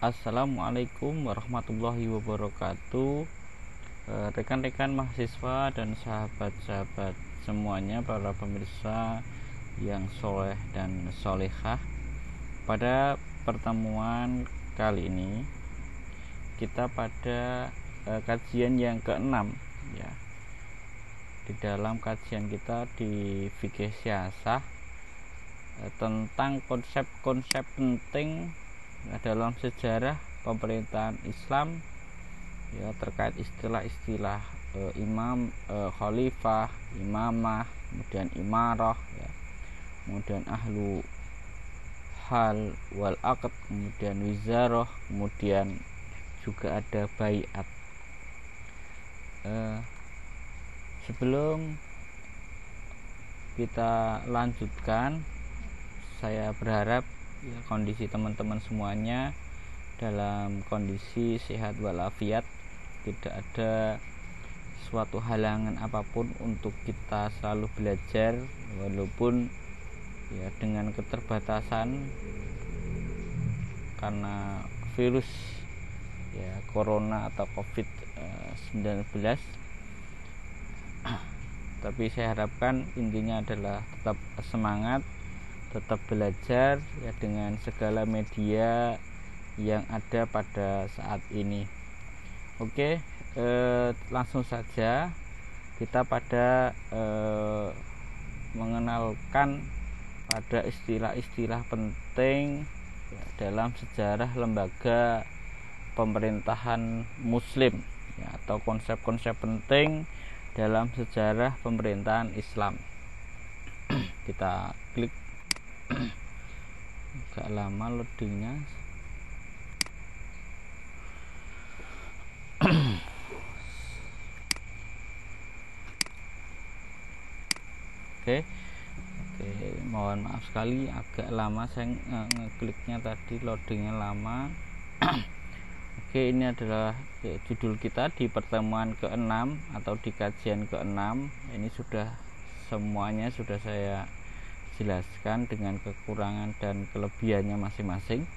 Assalamualaikum warahmatullahi wabarakatuh. Rekan-rekan mahasiswa dan sahabat-sahabat semuanya, para pemirsa yang soleh dan solehah. Pada pertemuan kali ini kita pada kajian yang ke-6 ya. Di dalam kajian kita di fikih siasah tentang konsep-konsep penting dalam sejarah pemerintahan Islam ya, terkait istilah-istilah imam, khalifah, imamah, kemudian imarah ya, kemudian ahlu hal wal aqd, kemudian wizarah, kemudian juga ada baiat. Sebelum kita lanjutkan, saya berharap ya, kondisi teman-teman semuanya dalam kondisi sehat walafiat, tidak ada suatu halangan apapun untuk kita selalu belajar, walaupun ya dengan keterbatasan karena virus ya corona atau COVID-19. Tapi saya harapkan intinya adalah tetap semangat, tetap belajar ya dengan segala media yang ada pada saat ini. Oke, langsung saja kita pada mengenalkan pada istilah-istilah penting ya, dalam sejarah lembaga pemerintahan muslim ya, atau konsep-konsep penting dalam sejarah pemerintahan Islam. Kita klik. Agak lama loadingnya. Oke, mohon maaf sekali agak lama saya ngekliknya tadi, loadingnya lama. Oke, ini adalah ya, judul kita di pertemuan ke-6 atau di kajian ke-6. Ini sudah semuanya sudah saya jelaskan dengan kekurangan dan kelebihannya masing-masing.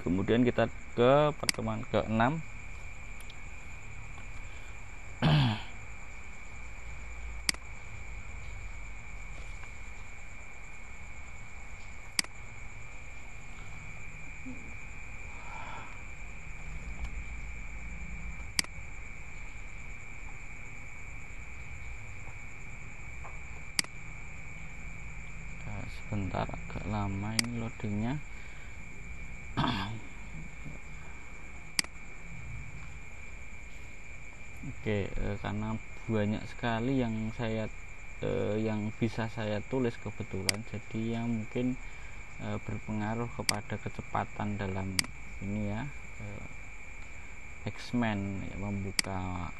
Kemudian kita ke pertemuan ke-6. Sebentar, agak lama ini loadingnya. Oke, karena banyak sekali yang yang bisa saya tulis kebetulan, jadi yang mungkin berpengaruh kepada kecepatan dalam ini ya, X-Men ya, membuka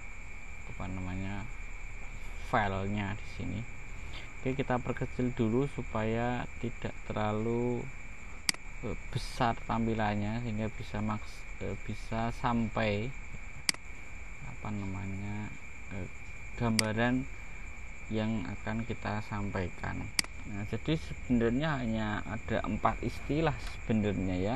filenya di sini. Oke, kita perkecil dulu supaya tidak terlalu besar tampilannya, sehingga bisa sampai gambaran yang akan kita sampaikan. Nah, jadi sebenarnya hanya ada 4 istilah sebenarnya ya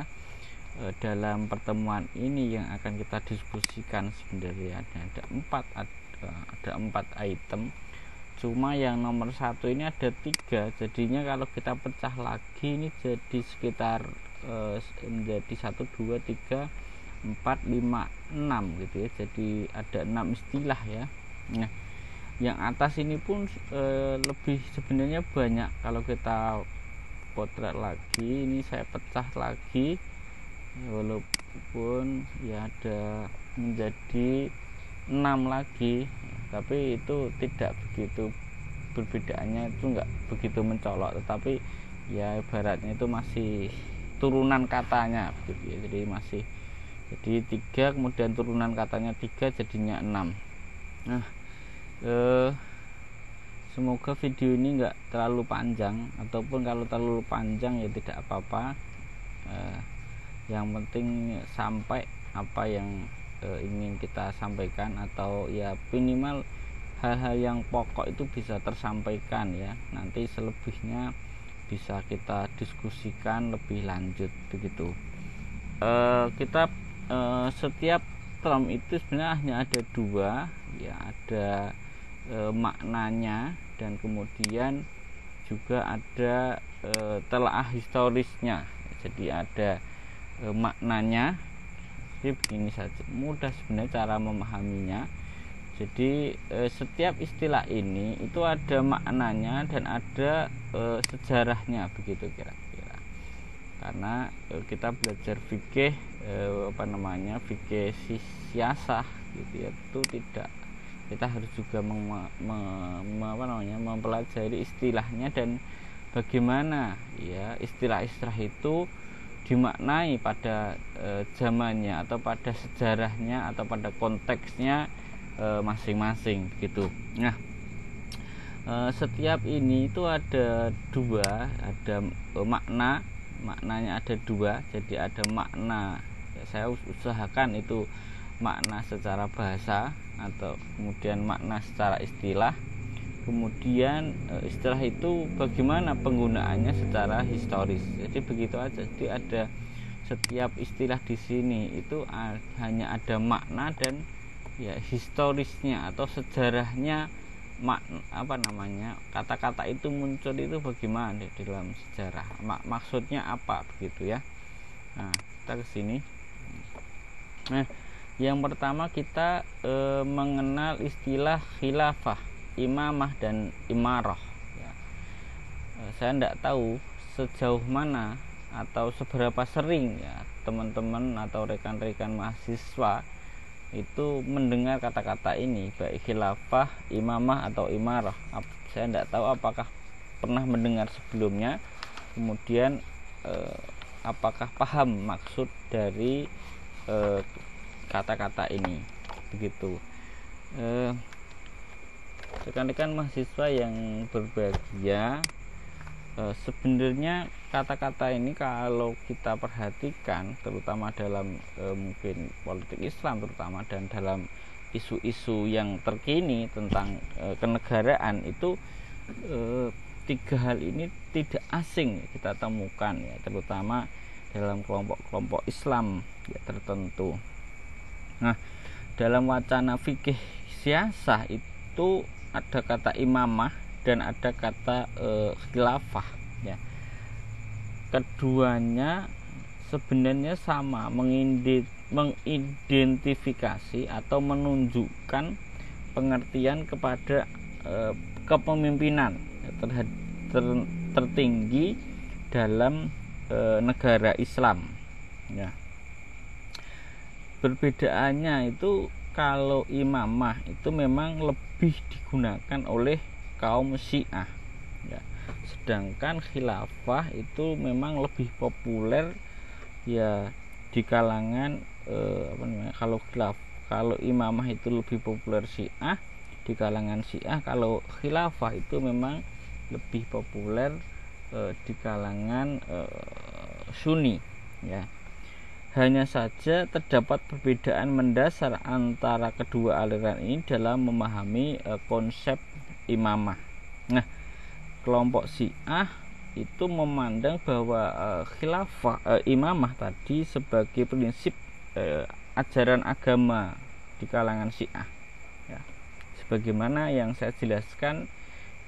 dalam pertemuan ini yang akan kita diskusikan. Sebenarnya ada 4 item. Cuma yang nomor 1 ini ada 3, jadinya kalau kita pecah lagi ini jadi sekitar menjadi 1, 2, 3, 4, 5, 6 gitu ya. Jadi ada 6 istilah ya. Nah, yang atas ini pun lebih sebenarnya banyak. Kalau kita potret lagi, ini saya pecah lagi, walaupun ya ada menjadi 6 lagi, tapi itu tidak begitu, perbedaannya itu enggak begitu mencolok, tetapi ya ibaratnya itu masih turunan katanya begitu ya. Jadi 3 kemudian turunan katanya 3 jadinya 6. Nah, semoga video ini enggak terlalu panjang, ataupun kalau terlalu panjang ya tidak apa-apa. Yang penting sampai apa yang ingin kita sampaikan, atau ya minimal hal-hal yang pokok itu bisa tersampaikan ya. Nanti selebihnya bisa kita diskusikan lebih lanjut begitu. kita setiap term itu sebenarnya hanya ada dua ya, ada maknanya dan kemudian juga ada telaah historisnya. Jadi ada maknanya. Jadi begini saja, mudah sebenarnya cara memahaminya. Jadi setiap istilah ini itu ada maknanya dan ada sejarahnya, begitu kira-kira. Karena kita belajar fikih fikih siasah gitu ya, itu tidak, kita harus juga mempelajari istilahnya dan bagaimana ya istilah-istilah itu dimaknai pada zamannya atau pada sejarahnya atau pada konteksnya masing-masing begitu. Nah, setiap ini itu ada dua, ada maknanya ada dua. Jadi ada makna ya, saya usahakan itu makna secara bahasa atau kemudian makna secara istilah. Kemudian istilah itu bagaimana penggunaannya secara historis. Jadi begitu aja. Jadi ada setiap istilah di sini itu hanya ada makna dan ya historisnya atau sejarahnya, kata-kata itu muncul itu bagaimana di dalam sejarah, maksudnya apa begitu ya. Nah, kita ke sini. Nah, yang pertama kita mengenal istilah khilafah, imamah dan imarah ya. Saya tidak tahu sejauh mana atau seberapa sering ya teman-teman atau rekan-rekan mahasiswa itu mendengar kata-kata ini, baik khilafah, imamah atau imarah. Saya tidak tahu apakah pernah mendengar sebelumnya, kemudian apakah paham maksud dari kata-kata ini begitu. Rekan-rekan mahasiswa yang berbahagia, sebenarnya kata-kata ini kalau kita perhatikan terutama dalam mungkin politik Islam terutama dan dalam isu-isu yang terkini tentang kenegaraan itu, tiga hal ini tidak asing kita temukan ya, terutama dalam kelompok-kelompok Islam ya tertentu. Nah, dalam wacana fikih siasah itu ada kata imamah dan ada kata khilafah ya. Keduanya sebenarnya sama, mengidentifikasi atau menunjukkan pengertian kepada kepemimpinan tertinggi dalam negara Islam ya. Perbedaannya itu kalau imamah itu memang lebih digunakan oleh kaum Syiah ya. Sedangkan khilafah itu memang lebih populer ya di kalangan kalau imamah itu lebih populer Syiah di kalangan Syiah, kalau khilafah itu memang lebih populer di kalangan Sunni ya. Hanya saja terdapat perbedaan mendasar antara kedua aliran ini dalam memahami konsep imamah. Nah, kelompok Syiah itu memandang bahwa imamah tadi sebagai prinsip ajaran agama di kalangan Syiah ya. Sebagaimana yang saya jelaskan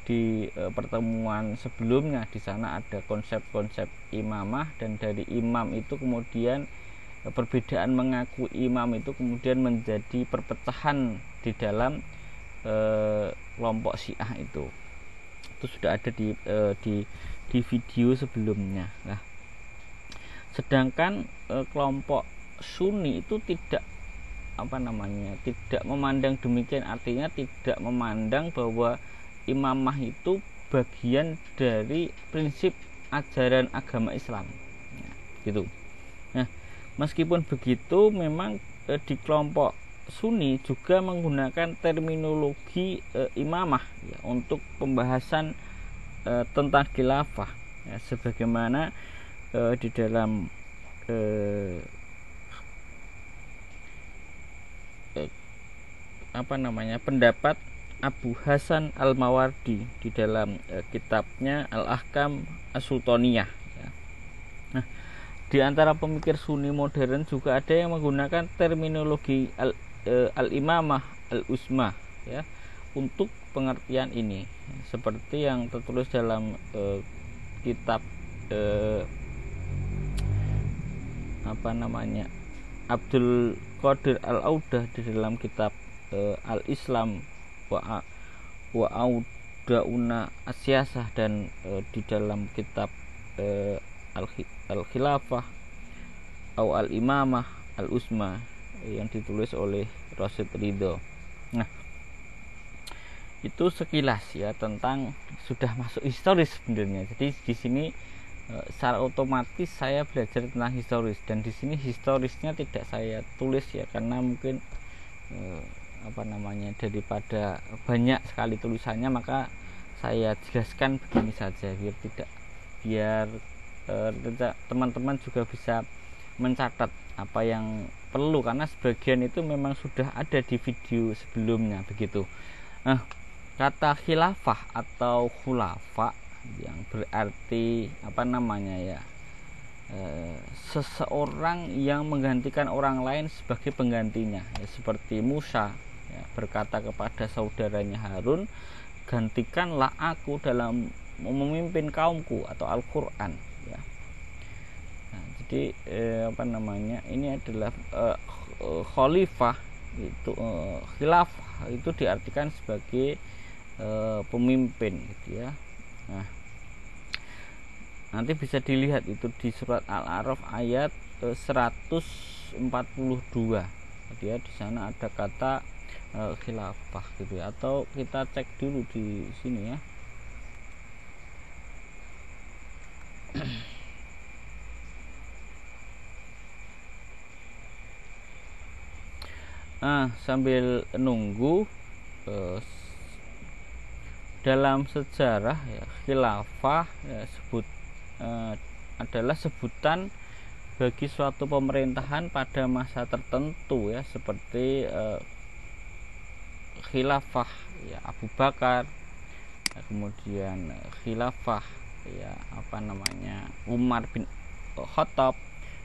di pertemuan sebelumnya, di sana ada konsep-konsep imamah dan dari imam itu kemudian perbedaan mengaku imam itu kemudian menjadi perpecahan di dalam kelompok Syiah itu sudah ada di video sebelumnya. Nah, sedangkan kelompok Sunni itu tidak tidak memandang demikian, artinya tidak memandang bahwa imamah itu bagian dari prinsip ajaran agama Islam ya, gitu. Nah, meskipun begitu memang di kelompok Sunni juga menggunakan terminologi imamah ya, untuk pembahasan tentang khilafah ya, sebagaimana di dalam pendapat Abu Hasan Al-Mawardi di dalam kitabnya Al-Ahkam As-Sultaniyah ya. Nah, di antara pemikir Sunni modern juga ada yang menggunakan terminologi al-imamah al-usmah ya untuk pengertian ini, seperti yang tertulis dalam kitab Abdul Qadir al-Audah di dalam kitab al-Islam wa audauna asyasah, dan di dalam kitab al-khilafah atau al-imamah al-usma yang ditulis oleh Rasyid Ridho. Nah, itu sekilas ya tentang sudah masuk historis sebenarnya. Jadi di sini secara otomatis saya belajar tentang historis, dan di sini historisnya tidak saya tulis ya, karena mungkin daripada banyak sekali tulisannya, maka saya jelaskan begini saja biar teman-teman juga bisa mencatat apa yang perlu, karena sebagian itu memang sudah ada di video sebelumnya begitu. Nah, kata khilafah atau khulafa yang berarti seseorang yang menggantikan orang lain sebagai penggantinya ya, seperti Musa ya, berkata kepada saudaranya Harun, gantikanlah aku dalam memimpin kaumku, atau Al-Quran ya. Nah, jadi ini adalah khalifah itu, khilafah itu diartikan sebagai pemimpin gitu ya. Nah, nanti bisa dilihat itu di surat Al-A'raf ayat 142 ya, di sana ada kata khilafah gitu ya, atau kita cek dulu di sini ya. Sambil nunggu, dalam sejarah ya, khilafah ya, adalah sebutan bagi suatu pemerintahan pada masa tertentu ya, seperti khilafah ya Abu Bakar, kemudian khilafah ya Umar bin Khattab,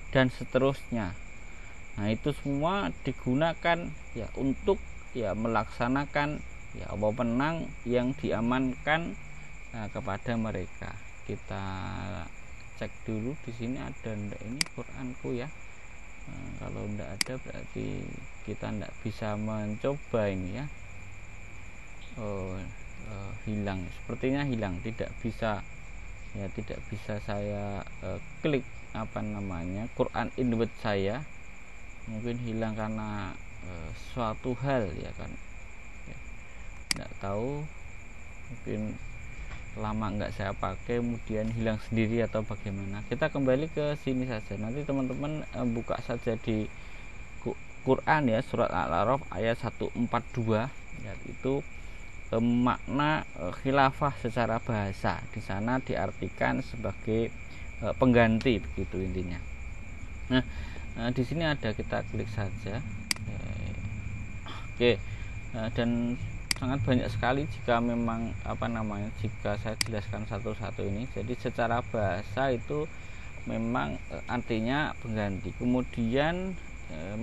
dan seterusnya. Nah, itu semua digunakan ya untuk ya melaksanakan ya wewenang yang diamankan kepada mereka. Kita cek dulu di sini ada enggak ini Quranku ya. Kalau enggak ada berarti kita enggak bisa mencoba ini ya. Hilang, sepertinya hilang, tidak bisa saya klik Quran Inward saya, mungkin hilang karena suatu hal ya kan ya, nggak tahu, mungkin lama nggak saya pakai kemudian hilang sendiri atau bagaimana. Kita kembali ke sini saja, nanti teman-teman buka saja di Quran ya, surat Al-A'raf ayat 142 ya, itu makna khilafah secara bahasa di sana diartikan sebagai pengganti begitu intinya. Nah, di sini ada, kita klik saja. Oke. Dan sangat banyak sekali jika memang jika saya jelaskan satu-satu ini. Jadi secara bahasa itu memang artinya pengganti. Kemudian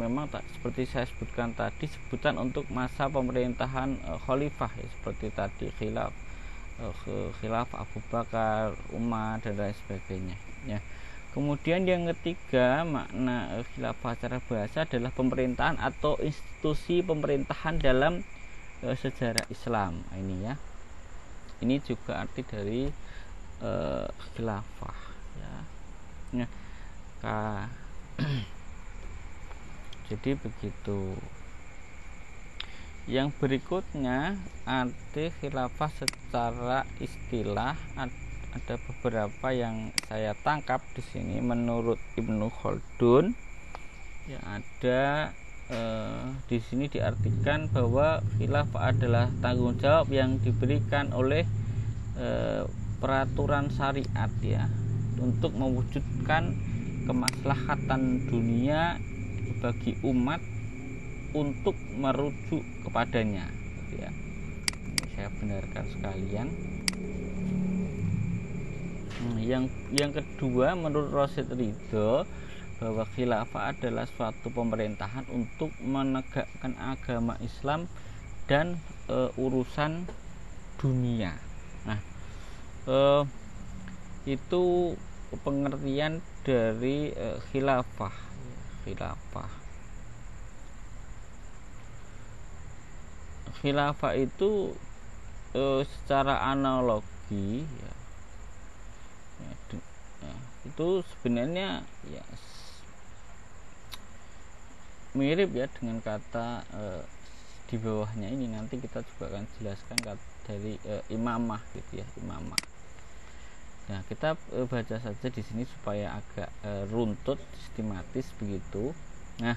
memang seperti saya sebutkan tadi, sebutan untuk masa pemerintahan khalifah ya, seperti tadi khilaf Abu Bakar, Umar, dan lain sebagainya ya. Kemudian yang ketiga, makna khilafah secara bahasa adalah pemerintahan atau institusi pemerintahan dalam sejarah Islam. Ini ya, ini juga arti dari khilafah ya. Nah, jadi begitu. Yang berikutnya, arti khilafah secara istilah ada beberapa yang saya tangkap di sini. Menurut Ibnu Khaldun ya, ada di sini diartikan bahwa khilafah adalah tanggung jawab yang diberikan oleh peraturan syariat ya, untuk mewujudkan kemaslahatan dunia bagi umat untuk merujuk kepadanya gitu ya. Ini saya benarkan sekalian. Yang kedua, menurut Rasyid Ridho, bahwa khilafah adalah suatu pemerintahan untuk menegakkan agama Islam dan urusan dunia. Nah, itu pengertian dari khilafah. Khilafah itu secara analogi itu sebenarnya ya mirip ya dengan kata di bawahnya ini. Nanti kita juga akan jelaskan dari imamah gitu ya, imamah. Nah, kita baca saja di sini supaya agak runtut, sistematis begitu. Nah,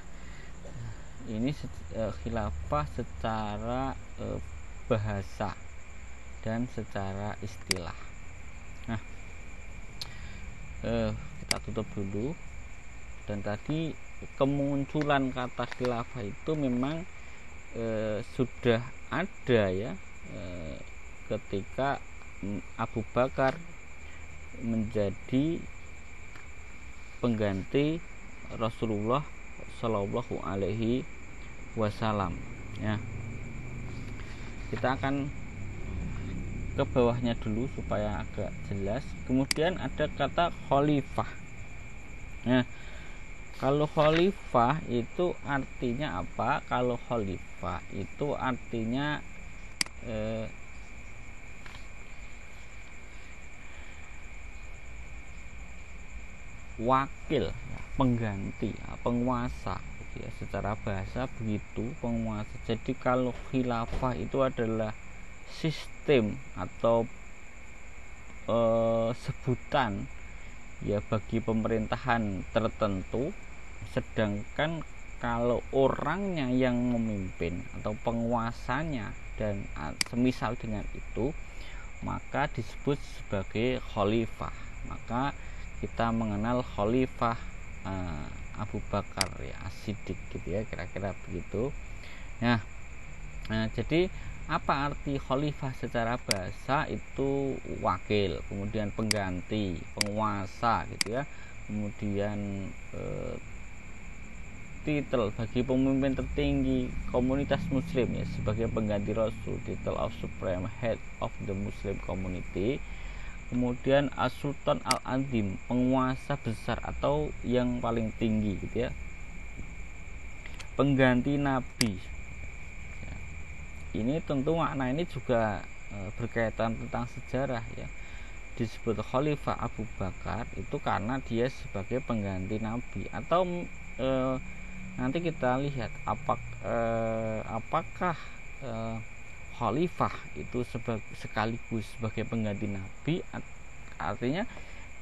ini khilafah secara bahasa dan secara istilah. Nah, kita tutup dulu. Dan tadi kemunculan kata khilafah itu memang sudah ada ya ketika Abu Bakar menjadi pengganti Rasulullah Shallallahu Alaihi Wasallam. Ya, kita akan ke bawahnya dulu supaya agak jelas. Kemudian ada kata khalifah. Nah, kalau khalifah itu artinya apa? Kalau khalifah itu artinya wakil, pengganti, penguasa gitu ya. Secara bahasa begitu, penguasa. Jadi kalau khilafah itu adalah sistem atau sebutan ya bagi pemerintahan tertentu, sedangkan kalau orangnya yang memimpin atau penguasanya dan semisal dengan itu, maka disebut sebagai khalifah. Maka kita mengenal khalifah Abu Bakar ya, As-Siddiq gitu ya, kira-kira begitu. Nah, jadi apa arti khalifah secara bahasa? Itu wakil, kemudian pengganti, penguasa gitu ya. Kemudian titel bagi pemimpin tertinggi komunitas muslim ya, sebagai pengganti Rasul, title of supreme head of the Muslim community. Kemudian As-Sultan Al-Azim, penguasa besar atau yang paling tinggi gitu ya. Pengganti Nabi. Ini tentu makna ini juga berkaitan tentang sejarah ya. Disebut Khalifah Abu Bakar itu karena dia sebagai pengganti Nabi. Atau nanti kita lihat apakah khalifah itu sekaligus sebagai pengganti Nabi. Artinya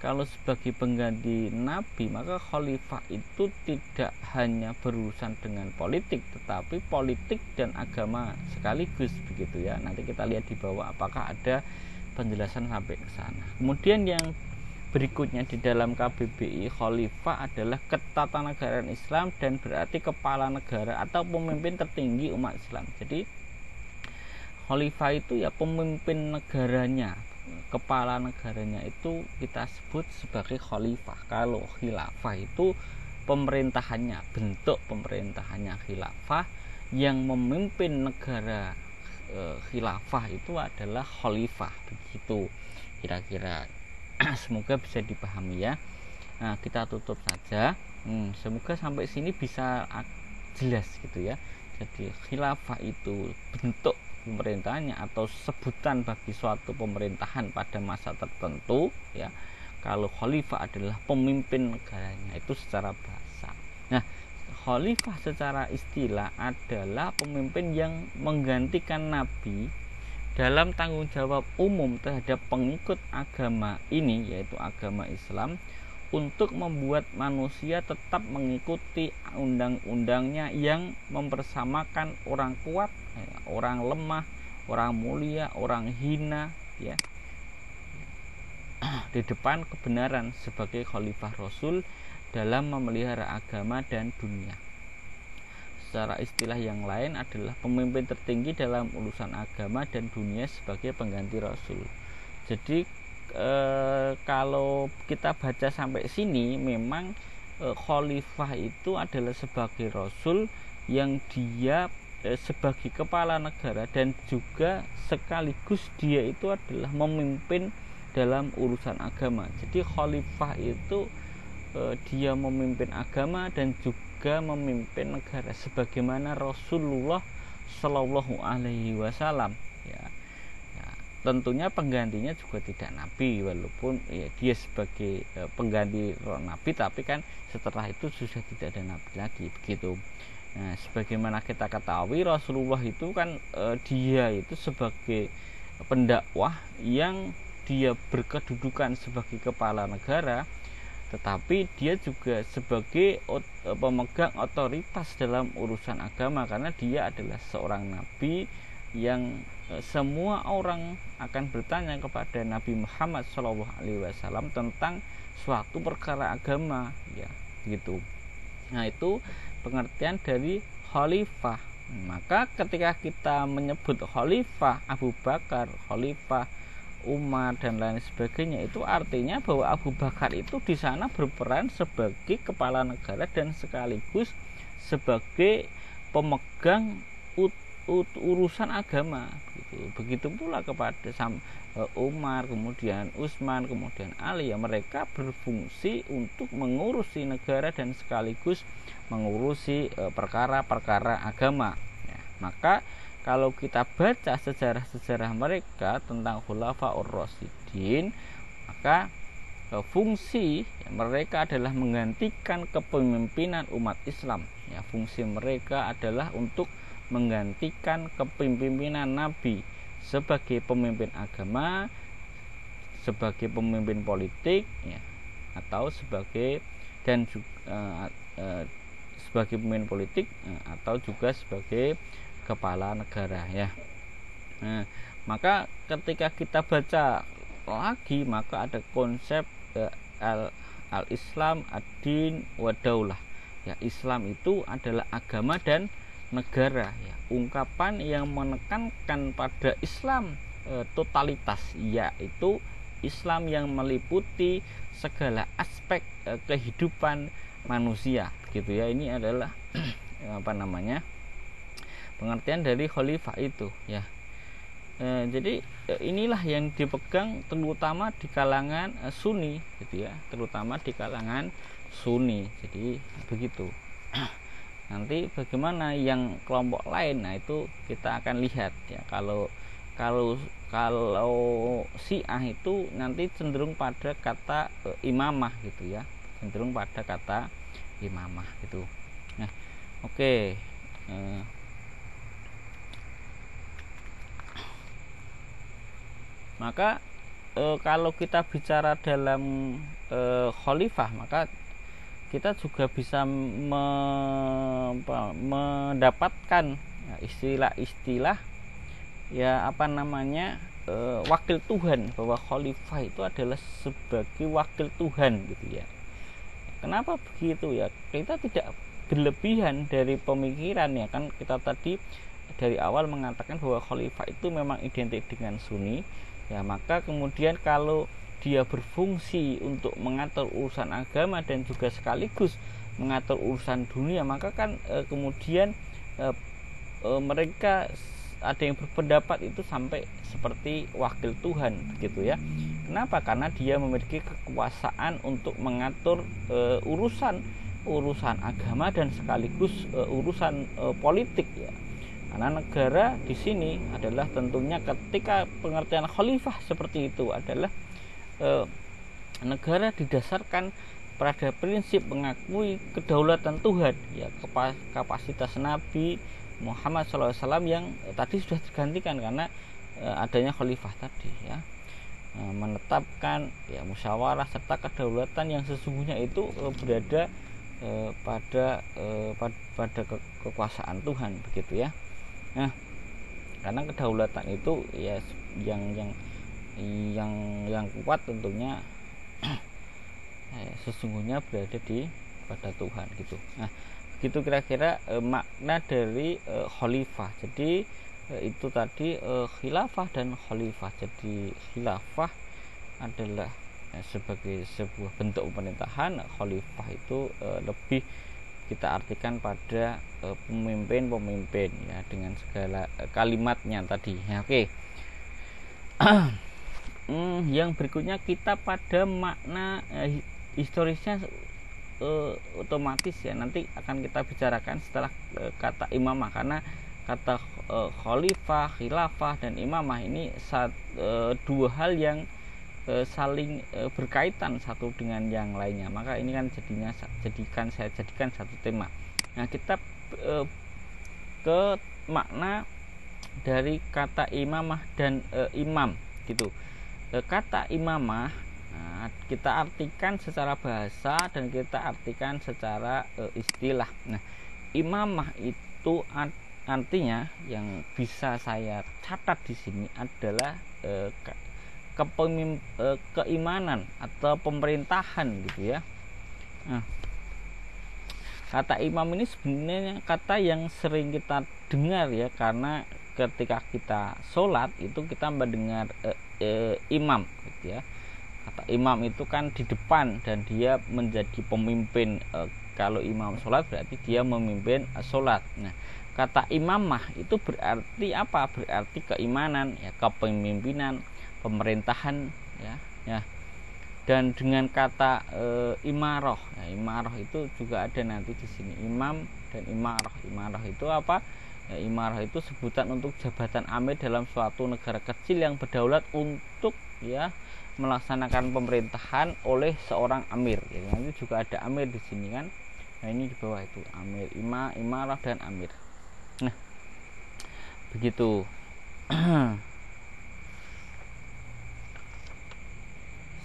kalau sebagai pengganti Nabi, maka khalifah itu tidak hanya berurusan dengan politik, tetapi politik dan agama sekaligus begitu ya. Nanti kita lihat di bawah apakah ada penjelasan sampai ke sana. Kemudian yang berikutnya di dalam KBBI, khalifah adalah ketatanegaraan Islam dan berarti kepala negara atau pemimpin tertinggi umat Islam. Jadi khalifah itu ya pemimpin negaranya, kepala negaranya itu kita sebut sebagai khalifah. Kalau khilafah itu pemerintahannya, bentuk pemerintahannya khilafah, yang memimpin negara khilafah itu adalah khalifah, begitu kira-kira. Semoga bisa dipahami ya. Nah, kita tutup saja. Semoga sampai sini bisa jelas gitu ya. Jadi khilafah itu bentuk pemerintahannya atau sebutan bagi suatu pemerintahan pada masa tertentu ya. Kalau khalifah adalah pemimpin negaranya, itu secara bahasa. Nah, khalifah secara istilah adalah pemimpin yang menggantikan nabi dalam tanggung jawab umum terhadap pengikut agama ini, yaitu agama Islam, untuk membuat manusia tetap mengikuti undang-undangnya yang mempersamakan orang kuat, orang lemah, orang mulia, orang hina ya, di depan kebenaran sebagai khalifah Rasul dalam memelihara agama dan dunia. Secara istilah yang lain adalah pemimpin tertinggi dalam urusan agama dan dunia sebagai pengganti Rasul. Jadi kalau kita baca sampai sini memang khalifah itu adalah sebagai rasul yang dia sebagai kepala negara dan juga sekaligus dia itu adalah memimpin dalam urusan agama. Jadi khalifah itu dia memimpin agama dan juga memimpin negara sebagaimana Rasulullah Shallallahu Alaihi Wasallam ya. Tentunya penggantinya juga tidak nabi, walaupun ya, dia sebagai pengganti nabi, tapi kan setelah itu sudah tidak ada nabi lagi begitu. Nah, sebagaimana kita ketahui Rasulullah itu kan dia itu sebagai pendakwah yang dia berkedudukan sebagai kepala negara, tetapi dia juga sebagai pemegang otoritas dalam urusan agama, karena dia adalah seorang nabi yang semua orang akan bertanya kepada Nabi Muhammad SAW tentang suatu perkara agama ya gitu. Nah, itu pengertian dari khalifah. Maka ketika kita menyebut khalifah Abu Bakar, khalifah Umar dan lain sebagainya, itu artinya bahwa Abu Bakar itu di sana berperan sebagai kepala negara dan sekaligus sebagai pemegang urusan agama gitu. Begitu pula kepada Umar, kemudian Utsman, kemudian Ali, ya mereka berfungsi untuk mengurusi negara dan sekaligus mengurusi perkara-perkara agama ya. Maka kalau kita baca sejarah-sejarah mereka tentang Khulafaur Rasyidin, maka fungsi mereka adalah menggantikan kepemimpinan umat Islam ya. Fungsi mereka adalah untuk menggantikan kepemimpinan Nabi sebagai pemimpin agama, sebagai pemimpin politik ya, atau sebagai dan juga sebagai pemimpin politik atau juga sebagai kepala negara ya. Nah, maka ketika kita baca lagi, maka ada konsep al-Islam ad-din wa daulah ya. Islam itu adalah agama dan negara ya. Ungkapan yang menekankan pada Islam totalitas, yaitu Islam yang meliputi segala aspek kehidupan manusia gitu ya. Ini adalah pengertian dari khalifah itu ya. Jadi inilah yang dipegang terutama di kalangan Sunni gitu ya, terutama di kalangan Sunni. Jadi begitu. Nanti bagaimana yang kelompok lain, nah itu kita akan lihat ya. Kalau Syiah itu nanti cenderung pada kata imamah gitu ya, cenderung pada kata imamah gitu. Nah, oke. Maka kalau kita bicara dalam khalifah, maka kita juga bisa mendapatkan istilah-istilah ya wakil Tuhan, bahwa khalifah itu adalah sebagai wakil Tuhan gitu ya. Kenapa begitu ya? Kita tidak berlebihan dari pemikiran ya, kan kita tadi dari awal mengatakan bahwa khalifah itu memang identik dengan Sunni ya. Maka kemudian kalau dia berfungsi untuk mengatur urusan agama dan juga sekaligus mengatur urusan dunia, maka kan kemudian mereka ada yang berpendapat itu sampai seperti wakil Tuhan begitu ya. Kenapa? Karena dia memiliki kekuasaan untuk mengatur urusan agama dan sekaligus urusan politik ya. Karena negara di sini adalah tentunya ketika pengertian khalifah seperti itu adalah negara didasarkan pada prinsip mengakui kedaulatan Tuhan ya, kapasitas Nabi Muhammad SAW yang tadi sudah tergantikan karena adanya khalifah tadi ya, menetapkan ya musyawarah serta kedaulatan yang sesungguhnya itu berada pada kekuasaan Tuhan begitu ya. Nah, karena kedaulatan itu ya yang kuat tentunya sesungguhnya berada pada Tuhan gitu. Nah, begitu kira-kira makna dari khalifah. Jadi itu tadi khilafah dan khalifah. Jadi khilafah adalah sebagai sebuah bentuk pemerintahan, khalifah itu lebih kita artikan pada pemimpin ya, dengan segala kalimatnya tadi ya. Oke. Yang berikutnya kita pada makna historisnya otomatis ya nanti akan kita bicarakan setelah kata imamah, karena kata khalifah, khilafah dan imamah ini dua hal yang saling berkaitan satu dengan yang lainnya, maka ini kan saya jadikan satu tema. Nah, kita ke makna dari kata imamah dan imam gitu. Kata imamah kita artikan secara bahasa dan kita artikan secara istilah. Nah, imamah itu artinya yang bisa saya catat di sini adalah keimanan atau pemerintahan gitu ya. Nah, kata imam ini sebenarnya kata yang sering kita dengar ya, karena ketika kita sholat itu kita mendengar imam gitu ya. Kata imam itu kan di depan dan dia menjadi pemimpin. Kalau imam sholat berarti dia memimpin sholat. Nah, kata imamah itu berarti apa? Berarti keimanan ya, kepemimpinan, pemerintahan ya. Dan dengan kata imaroh, ya, imaroh itu juga ada nanti di sini, imam dan imaroh. Imaroh itu apa? Ya, imaroh itu sebutan untuk jabatan amir dalam suatu negara kecil yang berdaulat untuk ya melaksanakan pemerintahan oleh seorang amir. Jadi nanti juga ada amir di sini kan. Nah, ini di bawah itu amir, imaroh dan amir. Nah, begitu.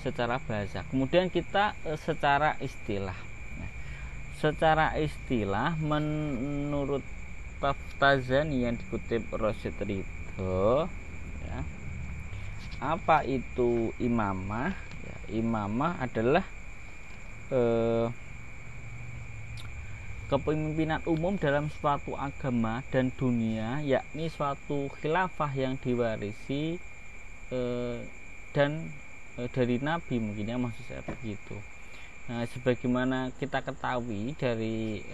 Secara bahasa. Kemudian kita secara istilah. Nah, secara istilah menurut Taftazani yang dikutip Rosyid Ridho ya, apa itu imamah? Ya, imamah adalah kepemimpinan umum dalam suatu agama dan dunia, yakni suatu khilafah yang diwarisi dan dari Nabi, mungkin ya, maksud saya begitu. Nah, sebagaimana kita ketahui dari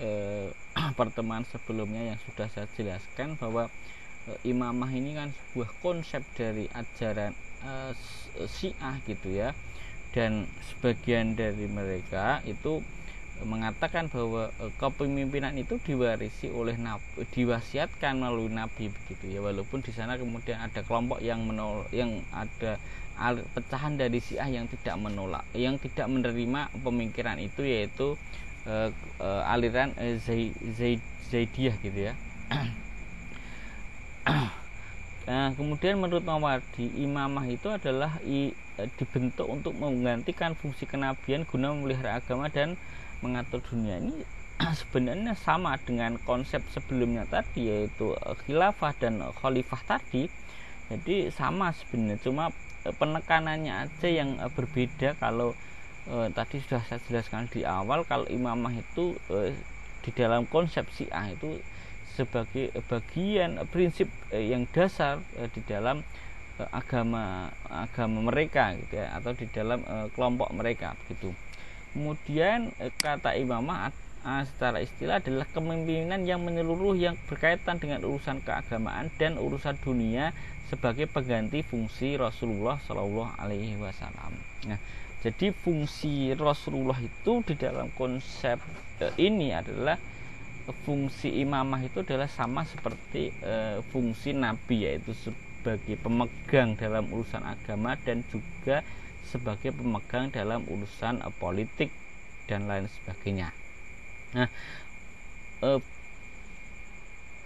pertemuan sebelumnya yang sudah saya jelaskan bahwa imamah ini kan sebuah konsep dari ajaran Syiah gitu ya, dan sebagian dari mereka itu mengatakan bahwa kepemimpinan itu diwarisi oleh Nabi, diwasiatkan melalui Nabi begitu ya, walaupun di sana kemudian ada kelompok yang menolak, yang ada pecahan dari Syiah yang tidak menolak, yang tidak menerima pemikiran itu, yaitu aliran Zaidiyah gitu ya. Nah, kemudian menurut Mawardi, imamah itu adalah dibentuk untuk menggantikan fungsi kenabian guna memelihara agama dan mengatur dunia. Ini sebenarnya sama dengan konsep sebelumnya tadi, yaitu khilafah dan khalifah tadi. Jadi sama sebenarnya, cuma penekanannya aja yang berbeda. Kalau tadi sudah saya jelaskan di awal, kalau imamah itu di dalam konsep Syiah itu sebagai bagian prinsip yang dasar di dalam agama mereka gitu ya, atau di dalam kelompok mereka begitu. Kemudian kata imamah secara istilah adalah kepemimpinan yang menyeluruh yang berkaitan dengan urusan keagamaan dan urusan dunia sebagai pengganti fungsi Rasulullah Shallallahu Alaihi Wasallam. Nah, jadi fungsi Rasulullah itu di dalam konsep ini adalah fungsi imamah itu adalah sama seperti fungsi Nabi, yaitu sebagai pemegang dalam urusan agama dan juga sebagai pemegang dalam urusan politik dan lain sebagainya. Nah,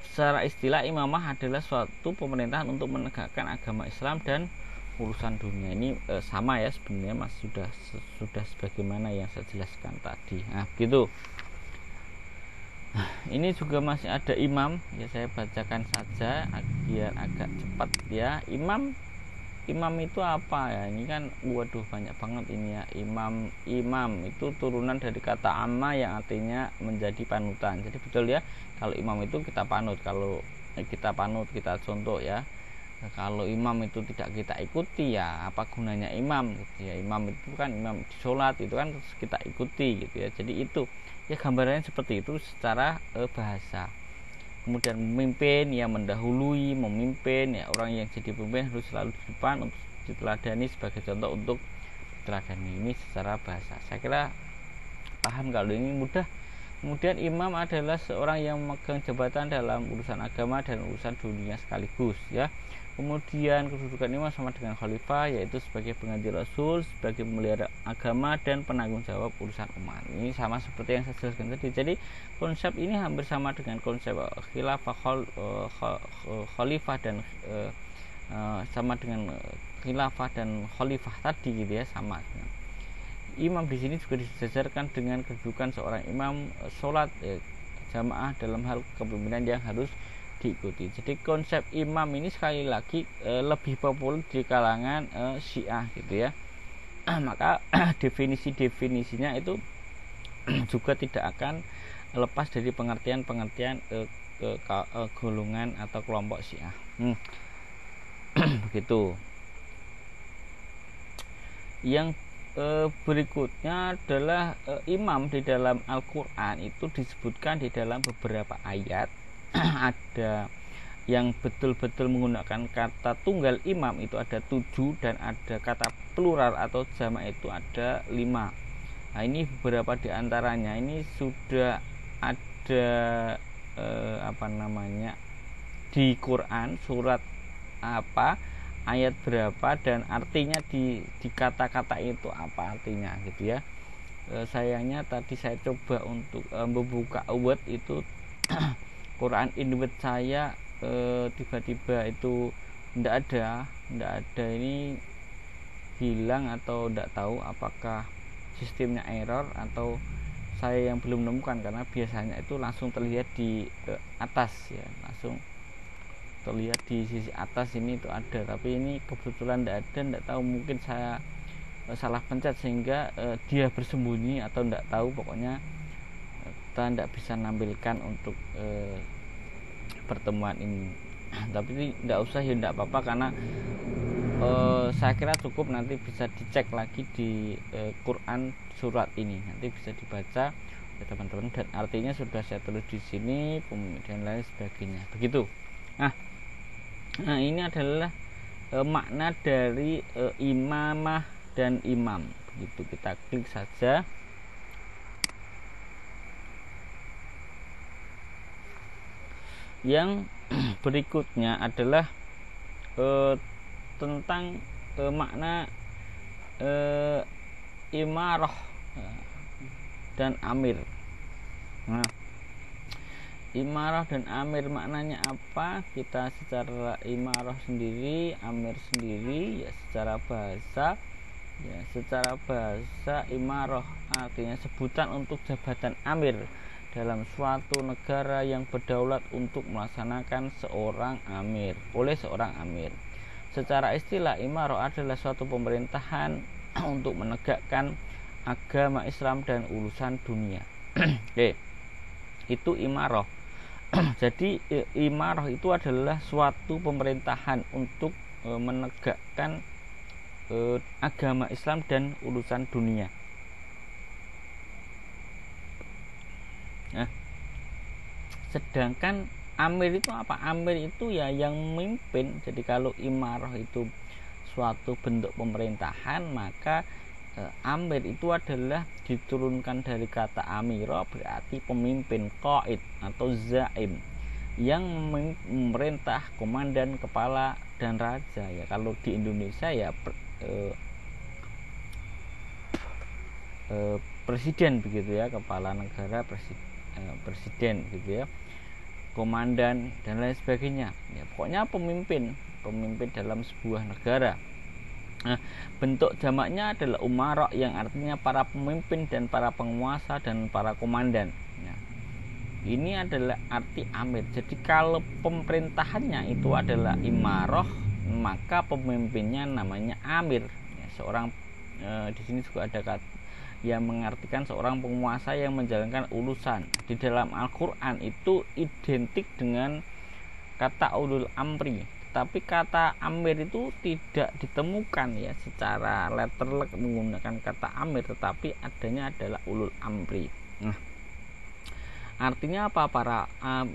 secara istilah imamah adalah suatu pemerintahan untuk menegakkan agama Islam dan urusan dunia. Ini sama ya sebenarnya, Mas, sudah sebagaimana yang saya jelaskan tadi. Nah, gitu. Nah, ini juga masih ada imam ya, saya bacakan saja biar agak cepat ya. Imam itu apa ya? Ini kan waduh banyak banget ini ya. Imam itu turunan dari kata amma yang artinya menjadi panutan. Jadi betul ya, kalau imam itu kita panut. Kalau kita panut, kita contoh ya. Kalau imam itu tidak kita ikuti, ya apa gunanya imam gitu ya. Imam itu kan imam di sholat itu kan kita ikuti gitu ya. Jadi itu ya gambarannya seperti itu secara bahasa. Kemudian memimpin, ya mendahului, memimpin, ya orang yang jadi pemimpin harus selalu di depan untuk diteladani sebagai contoh untuk diteladani. Ini secara bahasa saya kira paham kalau ini mudah. Kemudian imam adalah seorang yang memegang jabatan dalam urusan agama dan urusan dunia sekaligus ya. Kemudian kedudukan imam sama dengan khalifah, yaitu sebagai pengganti rasul, sebagai pemelihara agama dan penanggung jawab urusan umat. Ini sama seperti yang saya jelaskan tadi. Jadi konsep ini hampir sama dengan konsep khilafah, khalifah dan sama dengan khilafah dan khalifah tadi gitu ya, sama. Imam di sini juga disejarkan dengan kedudukan seorang imam sholat jamaah dalam hal kepemimpinan yang harus diikuti. Jadi konsep imam ini sekali lagi lebih populer di kalangan Syiah gitu ya. Maka definisinya itu juga tidak akan lepas dari pengertian golongan atau kelompok Syiah. Begitu. Yang berikutnya adalah imam di dalam Al-Quran itu disebutkan di dalam beberapa ayat. Ada yang betul-betul menggunakan kata tunggal imam itu ada 7, dan ada kata plural atau jamak itu ada 5. Nah ini beberapa diantaranya ini sudah ada di Quran, surat apa, ayat berapa, dan artinya di kata-kata itu apa artinya gitu ya. Sayangnya tadi saya coba untuk membuka Word itu Quran Word saya tiba-tiba itu tidak ada, ini hilang atau tidak tahu apakah sistemnya error atau saya yang belum menemukan, karena biasanya itu langsung terlihat di atas ya, langsung terlihat di sisi atas ini itu ada, tapi ini kebetulan tidak tahu, mungkin saya salah pencet sehingga dia bersembunyi atau tidak tahu, pokoknya kita tidak bisa menampilkan untuk pertemuan ini. Tapi tidak usah ya, tidak apa-apa, karena saya kira cukup nanti bisa dicek lagi di Quran surat ini, nanti bisa dibaca ya teman-teman, dan artinya sudah saya tulis di sini dan lain sebagainya begitu. Nah ini adalah makna dari imamah dan imam begitu. Kita klik saja. Yang berikutnya adalah tentang makna imarah dan amir. Nah, imarah dan amir maknanya apa? Kita secara imarah sendiri, amir sendiri ya secara bahasa. Ya, secara bahasa imarah artinya sebutan untuk jabatan amir dalam suatu negara yang berdaulat untuk melaksanakan seorang amir oleh seorang amir. Secara istilah, imarah adalah suatu pemerintahan untuk menegakkan agama Islam dan urusan dunia. Oke, itu imarah. Jadi imarah itu adalah suatu pemerintahan untuk menegakkan agama Islam dan urusan dunia. Nah, sedangkan amir itu apa? Amir itu ya yang memimpin. Jadi kalau imarah itu suatu bentuk pemerintahan, maka amir itu adalah diturunkan dari kata amiro, berarti pemimpin, qaid atau zaim, yang memerintah, komandan, kepala dan raja ya. Kalau di Indonesia ya presiden begitu ya, kepala negara, presiden gitu ya, komandan dan lain sebagainya ya, pokoknya pemimpin dalam sebuah negara. Nah, bentuk jamaknya adalah umara, yang artinya para pemimpin dan para penguasa dan para komandan ya. Ini adalah arti amir. Jadi kalau pemerintahannya itu adalah imarah, maka pemimpinnya namanya amir ya. Seorang di sini juga ada kata yang mengartikan seorang penguasa yang menjalankan urusan. Di dalam Al-Quran itu identik dengan kata ulul amri. tetapi kata amir itu tidak ditemukan ya secara letterlek menggunakan kata amir, tetapi adanya adalah ulul amri. Nah, artinya apa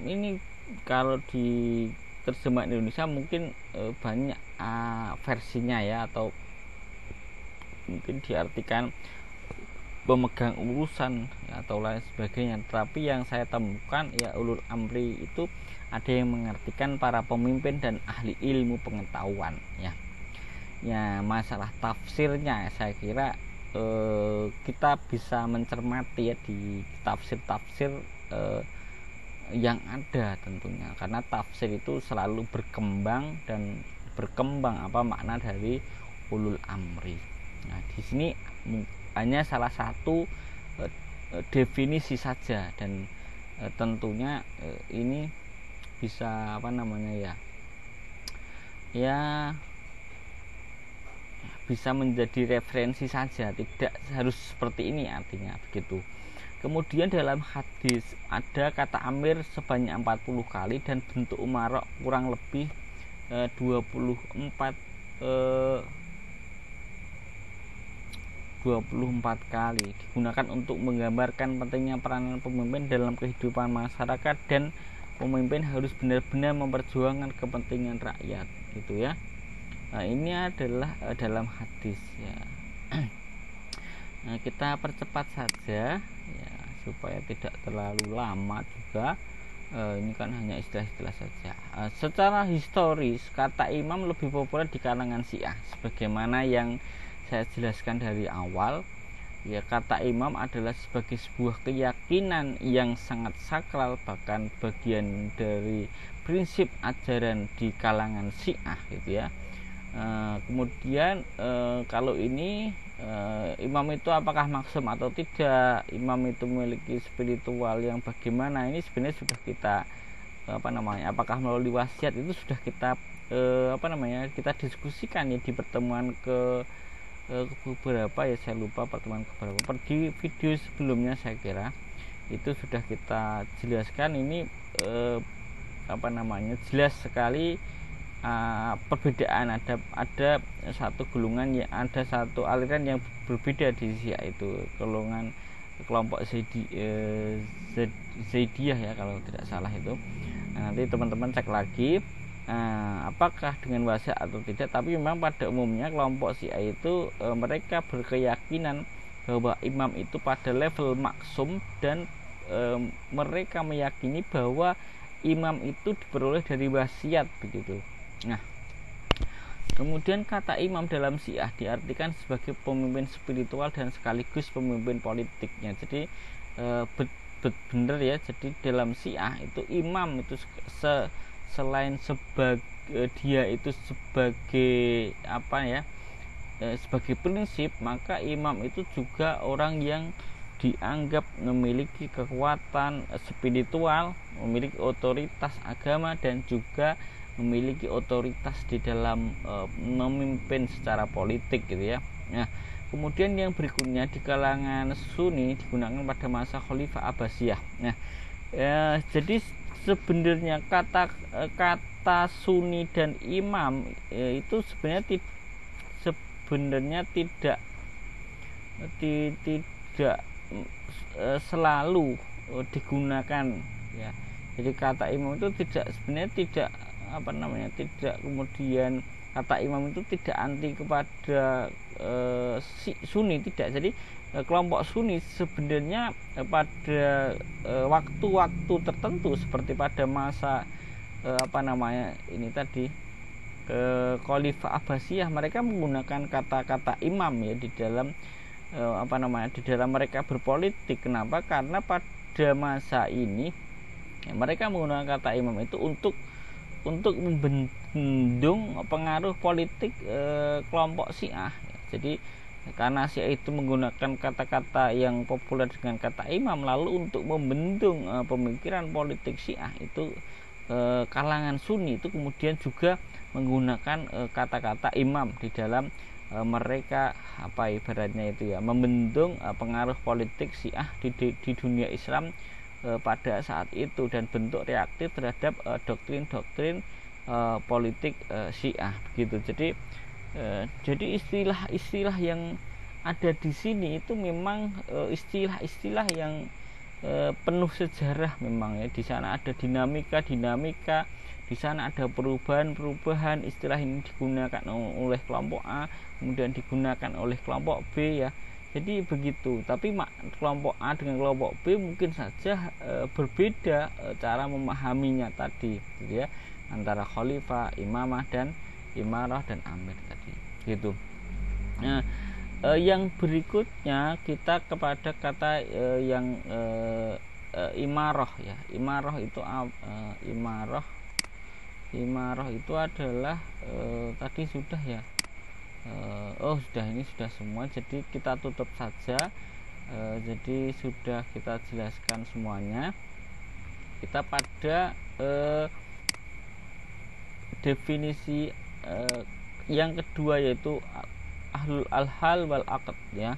ini kalau di terjemahan Indonesia mungkin banyak versinya ya, atau mungkin diartikan pemegang urusan ya, atau lain sebagainya. Tapi yang saya temukan ya ulul amri itu ada yang mengartikan para pemimpin dan ahli ilmu pengetahuan ya. Ya, masalah tafsirnya saya kira kita bisa mencermati ya di tafsir-tafsir yang ada tentunya, karena tafsir itu selalu berkembang apa makna dari ulul amri. Nah, di sini hanya salah satu definisi saja, dan tentunya ini bisa bisa menjadi referensi saja, tidak harus seperti ini artinya begitu. Kemudian dalam hadis ada kata amir sebanyak 40 kali dan bentuk umarok kurang lebih 24 kali, digunakan untuk menggambarkan pentingnya peranan pemimpin dalam kehidupan masyarakat, dan pemimpin harus benar-benar memperjuangkan kepentingan rakyat gitu ya. Nah, ini adalah dalam hadis ya. Nah, kita percepat saja ya supaya tidak terlalu lama juga. Ini kan hanya istilah-istilah saja. Secara historis kata imam lebih populer di kalangan Syiah, sebagaimana yang saya jelaskan dari awal ya. Kata imam adalah sebagai sebuah keyakinan yang sangat sakral, bahkan bagian dari prinsip ajaran di kalangan Syiah gitu ya. Kemudian kalau ini imam itu apakah maksum atau tidak, imam itu memiliki spiritual yang bagaimana, ini sebenarnya sudah kita apakah melalui wasiat itu sudah kita kita diskusikan ya di pertemuan beberapa ya, saya lupa pertemuan keberapa, di video sebelumnya saya kira itu sudah kita jelaskan. Ini jelas sekali perbedaan. Ada satu golongan yang ada satu aliran yang berbeda di Syiah, itu kelompok Zaidiyah ya kalau tidak salah itu. Nah, nanti teman-teman cek lagi apakah dengan wasiat atau tidak, tapi memang pada umumnya kelompok Syiah itu mereka berkeyakinan bahwa imam itu pada level maksum, dan mereka meyakini bahwa imam itu diperoleh dari wasiat begitu. Nah, kemudian kata imam dalam Syiah diartikan sebagai pemimpin spiritual dan sekaligus pemimpin politiknya. Jadi benar ya. Jadi dalam Syiah itu imam itu selain dia itu sebagai sebagai prinsip, maka imam itu juga orang yang dianggap memiliki kekuatan spiritual, memiliki otoritas agama, dan juga memiliki otoritas di dalam memimpin secara politik gitu ya. Nah, kemudian yang berikutnya di kalangan Sunni digunakan pada masa Khalifah Abbasiyah. Nah, jadi sebenarnya kata Sunni dan imam itu sebenarnya tidak selalu digunakan ya. Jadi kata imam itu tidak kemudian kata imam itu tidak anti kepada Sunni, tidak. Jadi kelompok Sunni sebenarnya pada waktu-waktu tertentu seperti pada masa Khalifah Abbasiyah, mereka menggunakan kata-kata imam ya di dalam di dalam mereka berpolitik. Kenapa? Karena pada masa ini ya, mereka menggunakan kata imam itu untuk membendung pengaruh politik kelompok Syiah. Jadi karena Syiah itu menggunakan kata-kata yang populer dengan kata imam, lalu untuk membendung pemikiran politik Syiah itu kalangan Sunni itu kemudian juga menggunakan kata-kata imam di dalam mereka ibaratnya itu ya, membendung pengaruh politik Syiah di dunia Islam pada saat itu, dan bentuk reaktif terhadap doktrin-doktrin politik Syiah begitu. Jadi istilah-istilah yang ada di sini itu memang istilah-istilah yang penuh sejarah memang ya. Di sana ada dinamika, di sana ada perubahan istilah ini digunakan oleh kelompok A, kemudian digunakan oleh kelompok B ya. Jadi begitu. Tapi kelompok A dengan kelompok B mungkin saja berbeda cara memahaminya tadi, gitu ya, antara khalifah, imamah dan imarah dan amir tadi, gitu. Nah, yang berikutnya kita kepada kata yang imarah ya. Imarah itu imarah itu adalah tadi sudah ya. Sudah, ini sudah semua, jadi kita tutup saja. Jadi sudah kita jelaskan semuanya. Kita pada definisi yang kedua, yaitu ahlul al-hal wal aqd ya.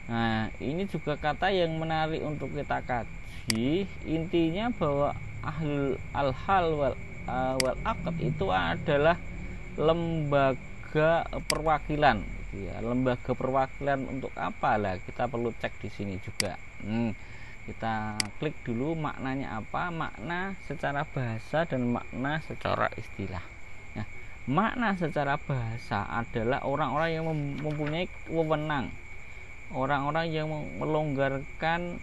Nah, ini juga kata yang menarik untuk kita kaji. Intinya bahwa ahlul al-hal wal aqd itu adalah lembaga perwakilan gitu ya. Lembaga perwakilan untuk apa lah, kita perlu cek di sini juga. Kita klik dulu maknanya apa, makna secara bahasa dan makna secara istilah. Nah, makna secara bahasa adalah orang-orang yang mempunyai wewenang, orang-orang yang melonggarkan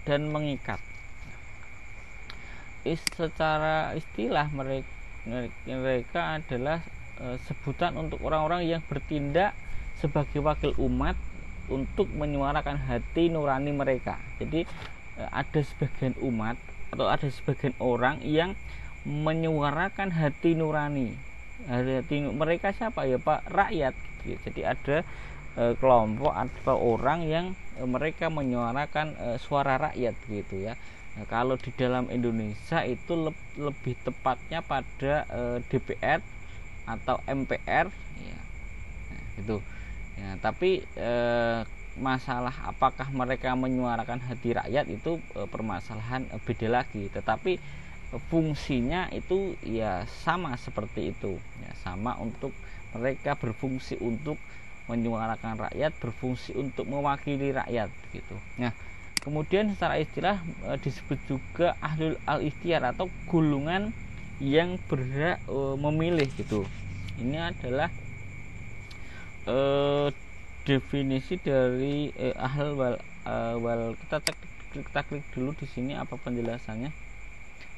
dan mengikat. Secara istilah mereka adalah sebutan untuk orang-orang yang bertindak sebagai wakil umat untuk menyuarakan hati nurani mereka. Jadi ada sebagian umat atau ada sebagian orang yang menyuarakan hati nurani. Hati mereka siapa ya Pak? Rakyat. Jadi ada kelompok atau orang yang mereka menyuarakan suara rakyat gitu ya. Nah, kalau di dalam Indonesia itu lebih tepatnya pada DPR atau MPR ya. Nah, gitu. Ya, tapi masalah apakah mereka menyuarakan hati rakyat itu permasalahan beda lagi. Tetapi fungsinya itu ya sama seperti itu. Ya, sama, untuk mereka berfungsi untuk menyuarakan rakyat, berfungsi untuk mewakili rakyat gitu. Nah, kemudian secara istilah disebut juga ahlul al-ikhtiyar atau golongan yang berhak memilih gitu. Ini adalah definisi dari ahl wal kita klik dulu di sini apa penjelasannya.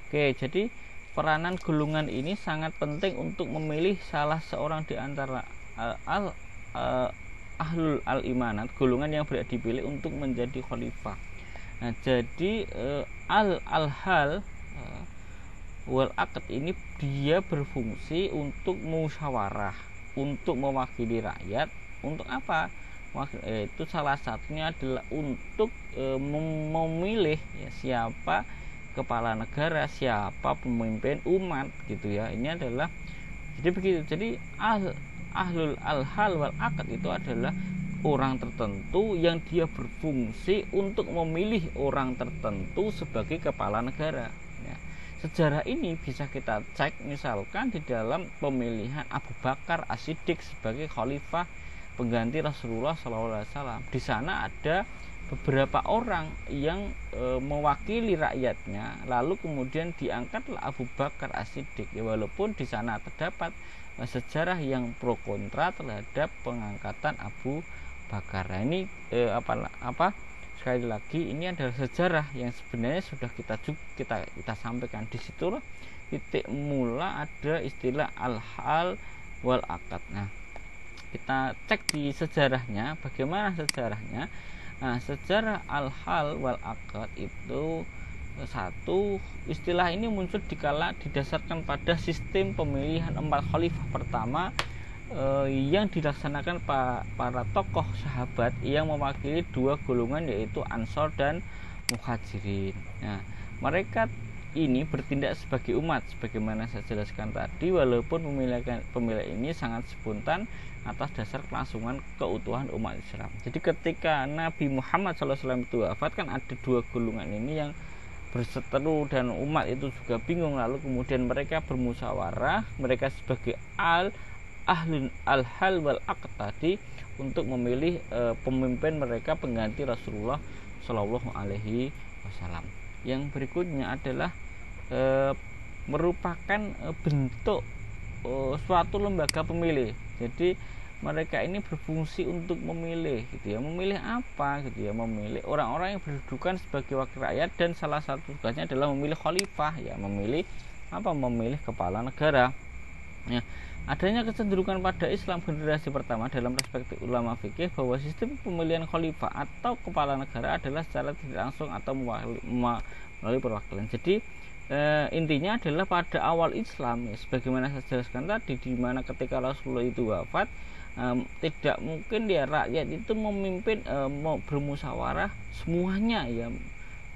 Oke, jadi peranan golongan ini sangat penting untuk memilih salah seorang di antara ahlul al-imanat, golongan yang berhak dipilih untuk menjadi khalifah. Nah, jadi al-hal wal aqd ini dia berfungsi untuk musyawarah, untuk mewakili rakyat. Untuk apa? Itu salah satunya adalah untuk memilih ya, siapa kepala negara, siapa pemimpin umat gitu ya. Ini adalah, jadi begitu. Jadi ahlul al-hal wal aqd itu adalah orang tertentu yang dia berfungsi untuk memilih orang tertentu sebagai kepala negara ya. Sejarah ini bisa kita cek misalkan di dalam pemilihan Abu Bakar As-Siddiq sebagai khalifah pengganti Rasulullah SAW. Di sana ada beberapa orang yang mewakili rakyatnya, lalu kemudian diangkatlah Abu Bakar As-Siddiq ya, walaupun di sana terdapat sejarah yang pro kontra terhadap pengangkatan Abu Bakar. Nah, ini sekali lagi ini adalah sejarah yang sebenarnya sudah kita sampaikan. Di situlah titik mula ada istilah al-hal wal aqd. Nah, kita cek di sejarahnya, bagaimana sejarahnya. Nah, sejarah al-hal wal aqd itu satu, istilah ini muncul dikala didasarkan pada sistem pemilihan 4 khalifah pertama yang dilaksanakan para tokoh sahabat yang mewakili 2 golongan, yaitu Ansor dan Muhajirin. Nah, mereka ini bertindak sebagai umat sebagaimana saya jelaskan tadi, walaupun pemilihan ini sangat spontan atas dasar kelangsungan keutuhan umat Islam. Jadi ketika Nabi Muhammad SAW itu wafat, kan ada 2 golongan ini yang berseteru dan umat itu juga bingung, lalu kemudian mereka bermusyawarah, mereka sebagai ahlun al-hal wal aqd tadi untuk memilih pemimpin mereka pengganti Rasulullah Shallallahu Alaihi Wasallam. Yang berikutnya adalah merupakan bentuk suatu lembaga pemilih. Jadi mereka ini berfungsi untuk memilih gitu ya. Memilih apa gitu ya? Memilih orang-orang yang berkedudukan sebagai wakil rakyat, dan salah satu tugasnya adalah memilih khalifah ya, memilih apa? Memilih kepala negara. Ya, adanya kecenderungan pada Islam generasi pertama dalam perspektif ulama fikih bahwa sistem pemilihan khalifah atau kepala negara adalah secara tidak langsung atau melalui perwakilan. Jadi intinya adalah pada awal Islam ya, sebagaimana saya jelaskan tadi, di mana ketika Rasulullah itu wafat, tidak mungkin dia rakyat itu memimpin bermusyawarah semuanya ya,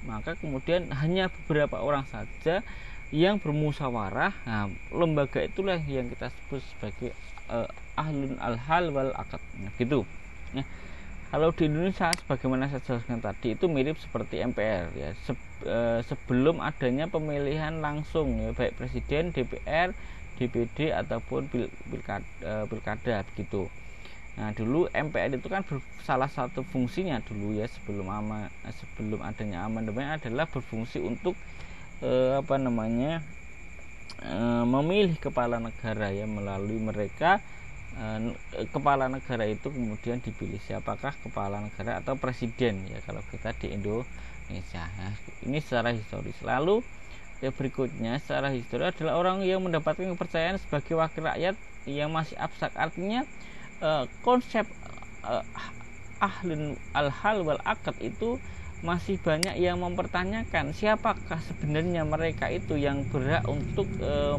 maka kemudian hanya beberapa orang saja yang bermusyawarah. Nah, lembaga itulah yang kita sebut sebagai ahlun al-hal wal aqd gitu ya. Kalau di Indonesia sebagaimana saya jelaskan tadi, itu mirip seperti MPR ya, sebelum adanya pemilihan langsung ya, baik presiden, DPR, DPD ataupun pilkada gitu. Nah, dulu MPR itu kan salah satu fungsinya dulu ya, sebelum adanya amandemen adalah berfungsi untuk memilih kepala negara ya. Melalui mereka kepala negara itu kemudian dipilih, siapakah kepala negara atau presiden ya kalau kita di Indonesia. Nah, ini secara historis. Lalu berikutnya secara historis adalah orang yang mendapatkan kepercayaan sebagai wakil rakyat yang masih abstrak. Artinya konsep ahlun al-hal wal aqd itu masih banyak yang mempertanyakan siapakah sebenarnya mereka itu yang berhak untuk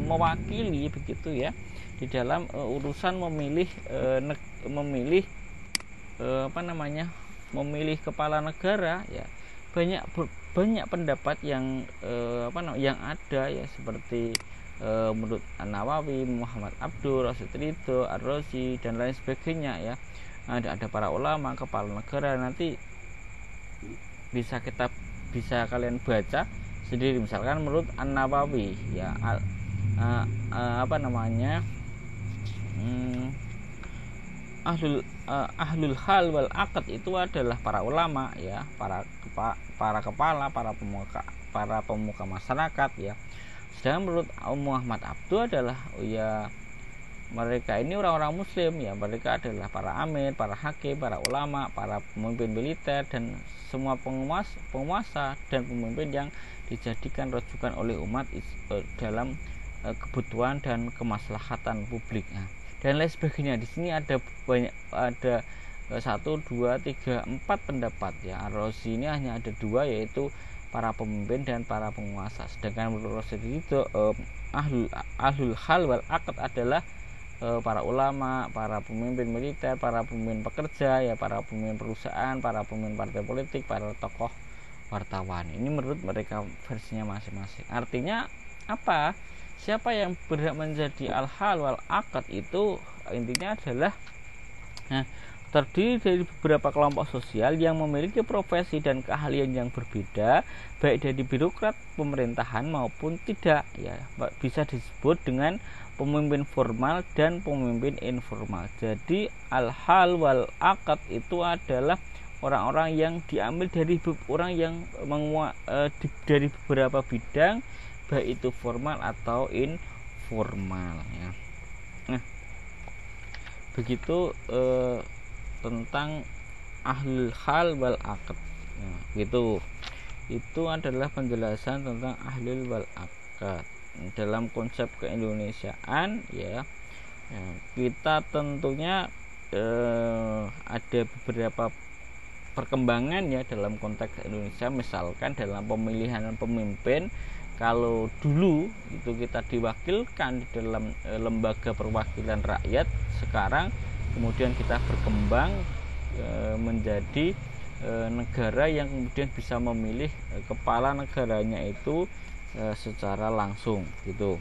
mewakili begitu ya di dalam urusan memilih memilih kepala negara ya. Banyak pendapat yang yang ada ya, seperti menurut An-Nawawi, Muhammad Abdul, Rasid Ridho, Ar-Razi dan lain sebagainya ya. Ada para ulama kepala negara, nanti bisa kalian baca sendiri. Misalkan menurut An-Nawawi ya, ahlul hal wal aqd itu adalah para ulama ya, para kepala, para pemuka masyarakat ya. Sedangkan menurut Muhammad Abdul adalah ya, mereka ini orang-orang muslim ya, mereka adalah para amir, para hakim, para ulama, para pemimpin militer, dan semua penguasa dan pemimpin yang dijadikan rujukan oleh umat dalam kebutuhan dan kemaslahatan publik. Nah, dan lain sebagainya. Di sini ada 1, 2, 3, 4 pendapat ya. Ar-Razi ini hanya ada 2, yaitu para pemimpin dan para penguasa. Sedangkan menurut Rasid itu ahlul hal wal aqd adalah para ulama, para pemimpin militer, para pemimpin pekerja ya, para pemimpin perusahaan, para pemimpin partai politik, para tokoh wartawan. Ini menurut mereka versinya masing-masing. Artinya apa? Siapa yang berhak menjadi al-hal wal aqd itu intinya adalah terdiri dari beberapa kelompok sosial yang memiliki profesi dan keahlian yang berbeda, baik dari birokrat pemerintahan maupun tidak ya. Bisa disebut dengan pemimpin formal dan pemimpin informal. Jadi al-hal wal aqd itu adalah orang-orang yang diambil dari orang yang dari beberapa bidang, baik itu formal atau informal ya. Nah, begitu tentang ahlul hal wal aqd. Nah, gitu. Itu adalah penjelasan tentang ahlul wal aqd dalam konsep keindonesiaan ya. Kita tentunya ada beberapa perkembangan ya dalam konteks Indonesia. Misalkan dalam pemilihan pemimpin, kalau dulu itu kita diwakilkan di dalam lembaga perwakilan rakyat, sekarang kemudian kita berkembang menjadi negara yang kemudian bisa memilih kepala negaranya itu secara langsung gitu.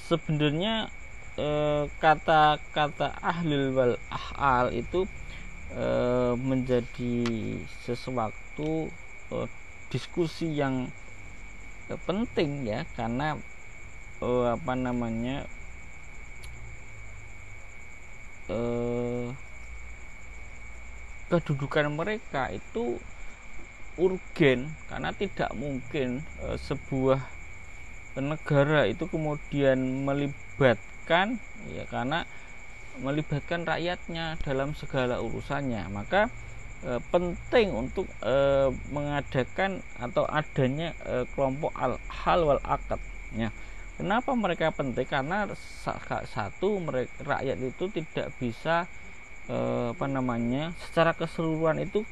Sebenarnya kata ahlul wal ahal itu menjadi sesuatu suatu diskusi yang penting ya, karena kedudukan mereka itu urgen, karena tidak mungkin sebuah negara itu kemudian melibatkan rakyatnya dalam segala urusannya. Maka penting untuk mengadakan atau adanya kelompok al-hal wal aqd ya. Kenapa mereka penting? Karena satu, rakyat itu tidak bisa secara keseluruhan itu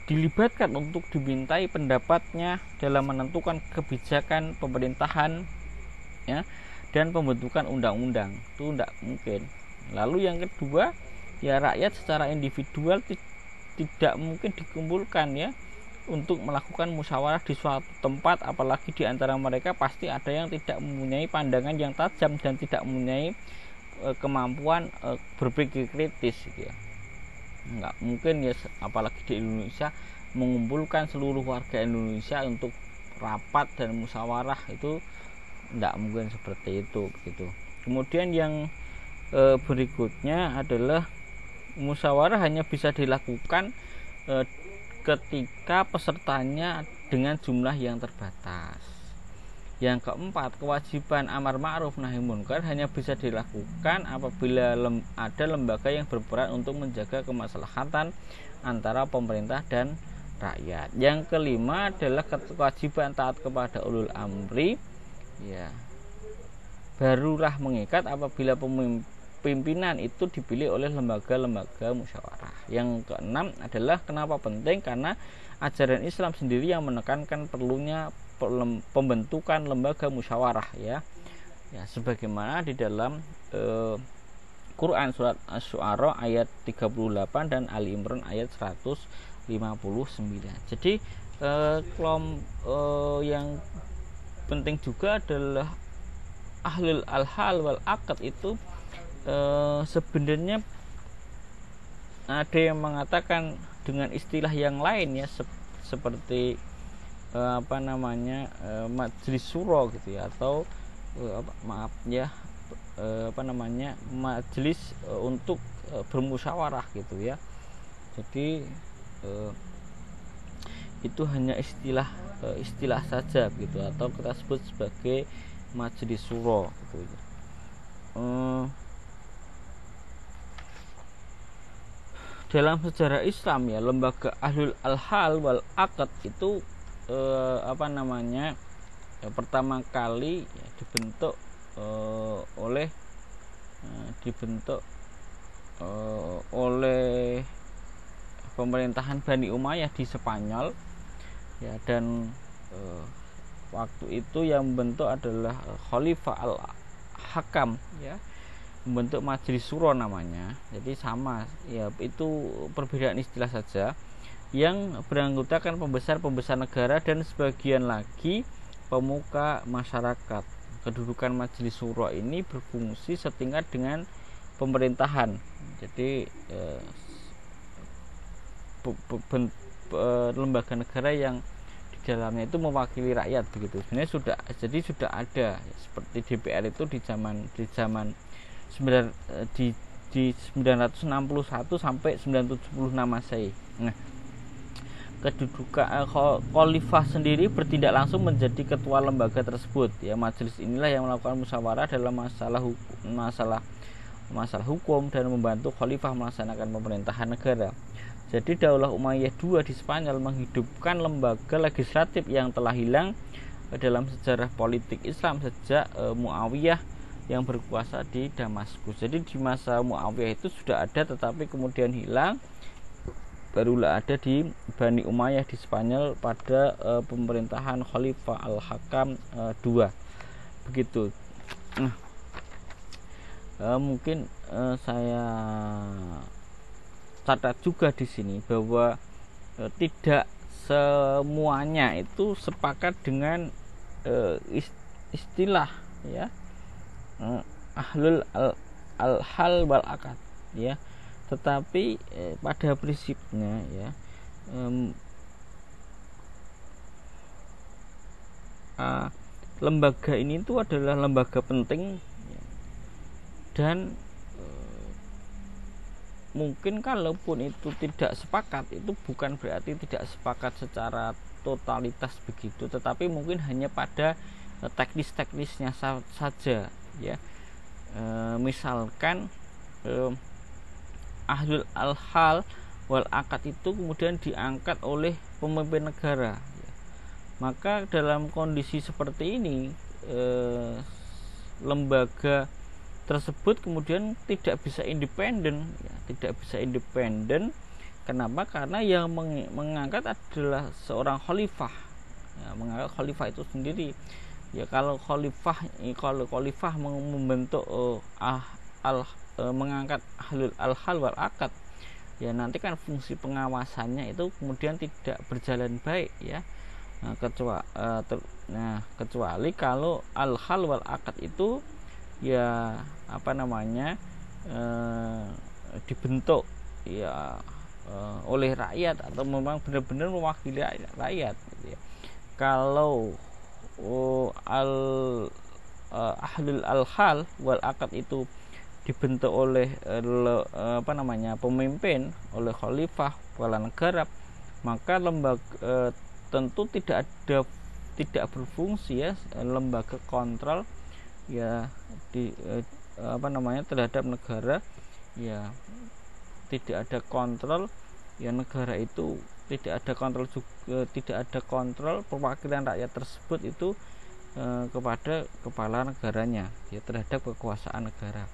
dilibatkan untuk dimintai pendapatnya dalam menentukan kebijakan pemerintahan ya, dan pembentukan undang-undang. Itu tidak mungkin. Lalu yang kedua ya, rakyat secara individual tidak mungkin dikumpulkan ya untuk melakukan musyawarah di suatu tempat, apalagi di antara mereka pasti ada yang tidak mempunyai pandangan yang tajam dan tidak mempunyai kemampuan berpikir kritis gitu ya. Nggak mungkin ya, apalagi di Indonesia, mengumpulkan seluruh warga Indonesia untuk rapat dan musyawarah, itu nggak mungkin seperti itu gitu. Kemudian yang berikutnya adalah musyawarah hanya bisa dilakukan ketika pesertanya dengan jumlah yang terbatas. Yang keempat, kewajiban amar ma'ruf nahi munkar hanya bisa dilakukan apabila ada lembaga yang berperan untuk menjaga kemaslahatan antara pemerintah dan rakyat. Yang kelima adalah kewajiban taat kepada ulul amri ya, barulah mengikat apabila pimpinan itu dipilih oleh lembaga-lembaga musyawarah. Yang keenam adalah kenapa penting, karena ajaran Islam sendiri yang menekankan perlunya pembentukan lembaga musyawarah ya, sebagaimana di dalam Quran surat Asy-Syu'ara ayat 38 dan Ali Imran ayat 159. Jadi yang penting juga adalah ahlul al-hal wal aqd itu sebenarnya ada yang mengatakan dengan istilah yang lain ya, seperti majelis syuro gitu ya, atau majelis untuk bermusyawarah gitu ya. Jadi itu hanya istilah saja gitu, atau kita sebut sebagai majelis syuro gitu ya. Dalam sejarah Islam ya, lembaga ahlul al-hal wal aqd itu pertama kali ya, dibentuk oleh pemerintahan Bani Umayyah di Spanyol ya, dan waktu itu yang membentuk adalah Khalifah al-Hakam ya, membentuk majelis syuro namanya. Jadi sama ya, itu perbedaan istilah saja, yang beranggotakan pembesar negara dan sebagian lagi pemuka masyarakat. Kedudukan majelis syuro ini berfungsi setingkat dengan pemerintahan. Jadi lembaga negara yang di dalamnya itu mewakili rakyat begitu. Sebenarnya sudah ada seperti DPR itu di zaman 961 sampai 976 Masehi. Nah, kedudukan khalifah sendiri bertindak langsung menjadi ketua lembaga tersebut ya. Majelis inilah yang melakukan musyawarah dalam masalah hukum dan membantu khalifah melaksanakan pemerintahan negara. Jadi Daulah Umayyah II di Spanyol menghidupkan lembaga legislatif yang telah hilang dalam sejarah politik Islam sejak Muawiyah yang berkuasa di Damaskus. Jadi di masa Muawiyah itu sudah ada, tetapi kemudian hilang, barulah ada di Bani Umayyah di Spanyol pada pemerintahan Khalifah al-Hakam II begitu. Mungkin saya catat juga di sini bahwa tidak semuanya itu sepakat dengan istilah ya ahlul al-hal wal aqd ya. tetapi pada prinsipnya ya lembaga ini itu adalah lembaga penting ya, dan mungkin kalaupun itu tidak sepakat, itu bukan berarti tidak sepakat secara totalitas begitu, tetapi mungkin hanya pada teknis-teknisnya saja ya. Misalkan ahlul al-hal wal akad itu kemudian diangkat oleh pemimpin negara ya. Maka dalam kondisi seperti ini lembaga tersebut kemudian tidak bisa independen ya, tidak bisa independen. Kenapa? Karena yang mengangkat adalah seorang khalifah ya, mengangkat khalifah itu sendiri ya. Kalau khalifah membentuk mengangkat ahlul al-hal wal akad ya, nanti kan fungsi pengawasannya itu kemudian tidak berjalan baik ya. Kecuali kalau al-hal wal akad itu ya dibentuk ya oleh rakyat atau memang benar-benar mewakili rakyat gitu ya. Kalau ahlul al-hal wal akad itu dibentuk oleh pemimpin, oleh khalifah, kepala negara, maka lembaga tentu tidak berfungsi ya lembaga kontrol ya terhadap negara ya. Tidak ada kontrol ya, negara itu tidak ada kontrol juga, tidak ada kontrol perwakilan rakyat tersebut itu kepada kepala negaranya ya, terhadap kekuasaan negara.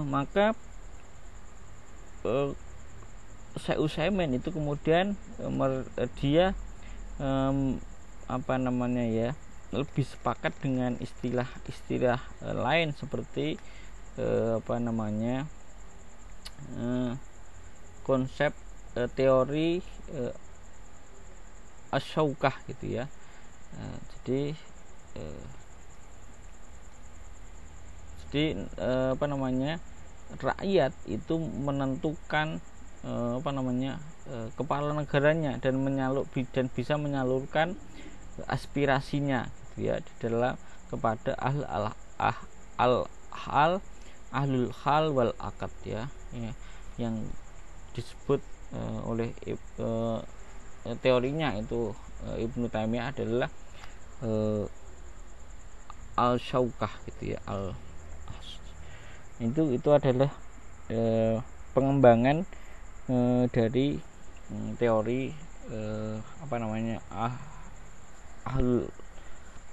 Maka Syekh Utsaimin itu kemudian dia lebih sepakat dengan istilah lain seperti konsep teori asy-syaukah gitu ya. Jadi rakyat itu menentukan kepala negaranya dan bisa menyalurkan aspirasinya gitu ya di dalam kepada ahlul hal wal akad ya, yang disebut oleh teorinya itu Ibnu Taimiyah adalah al-syaukah gitu ya. Itu adalah pengembangan dari teori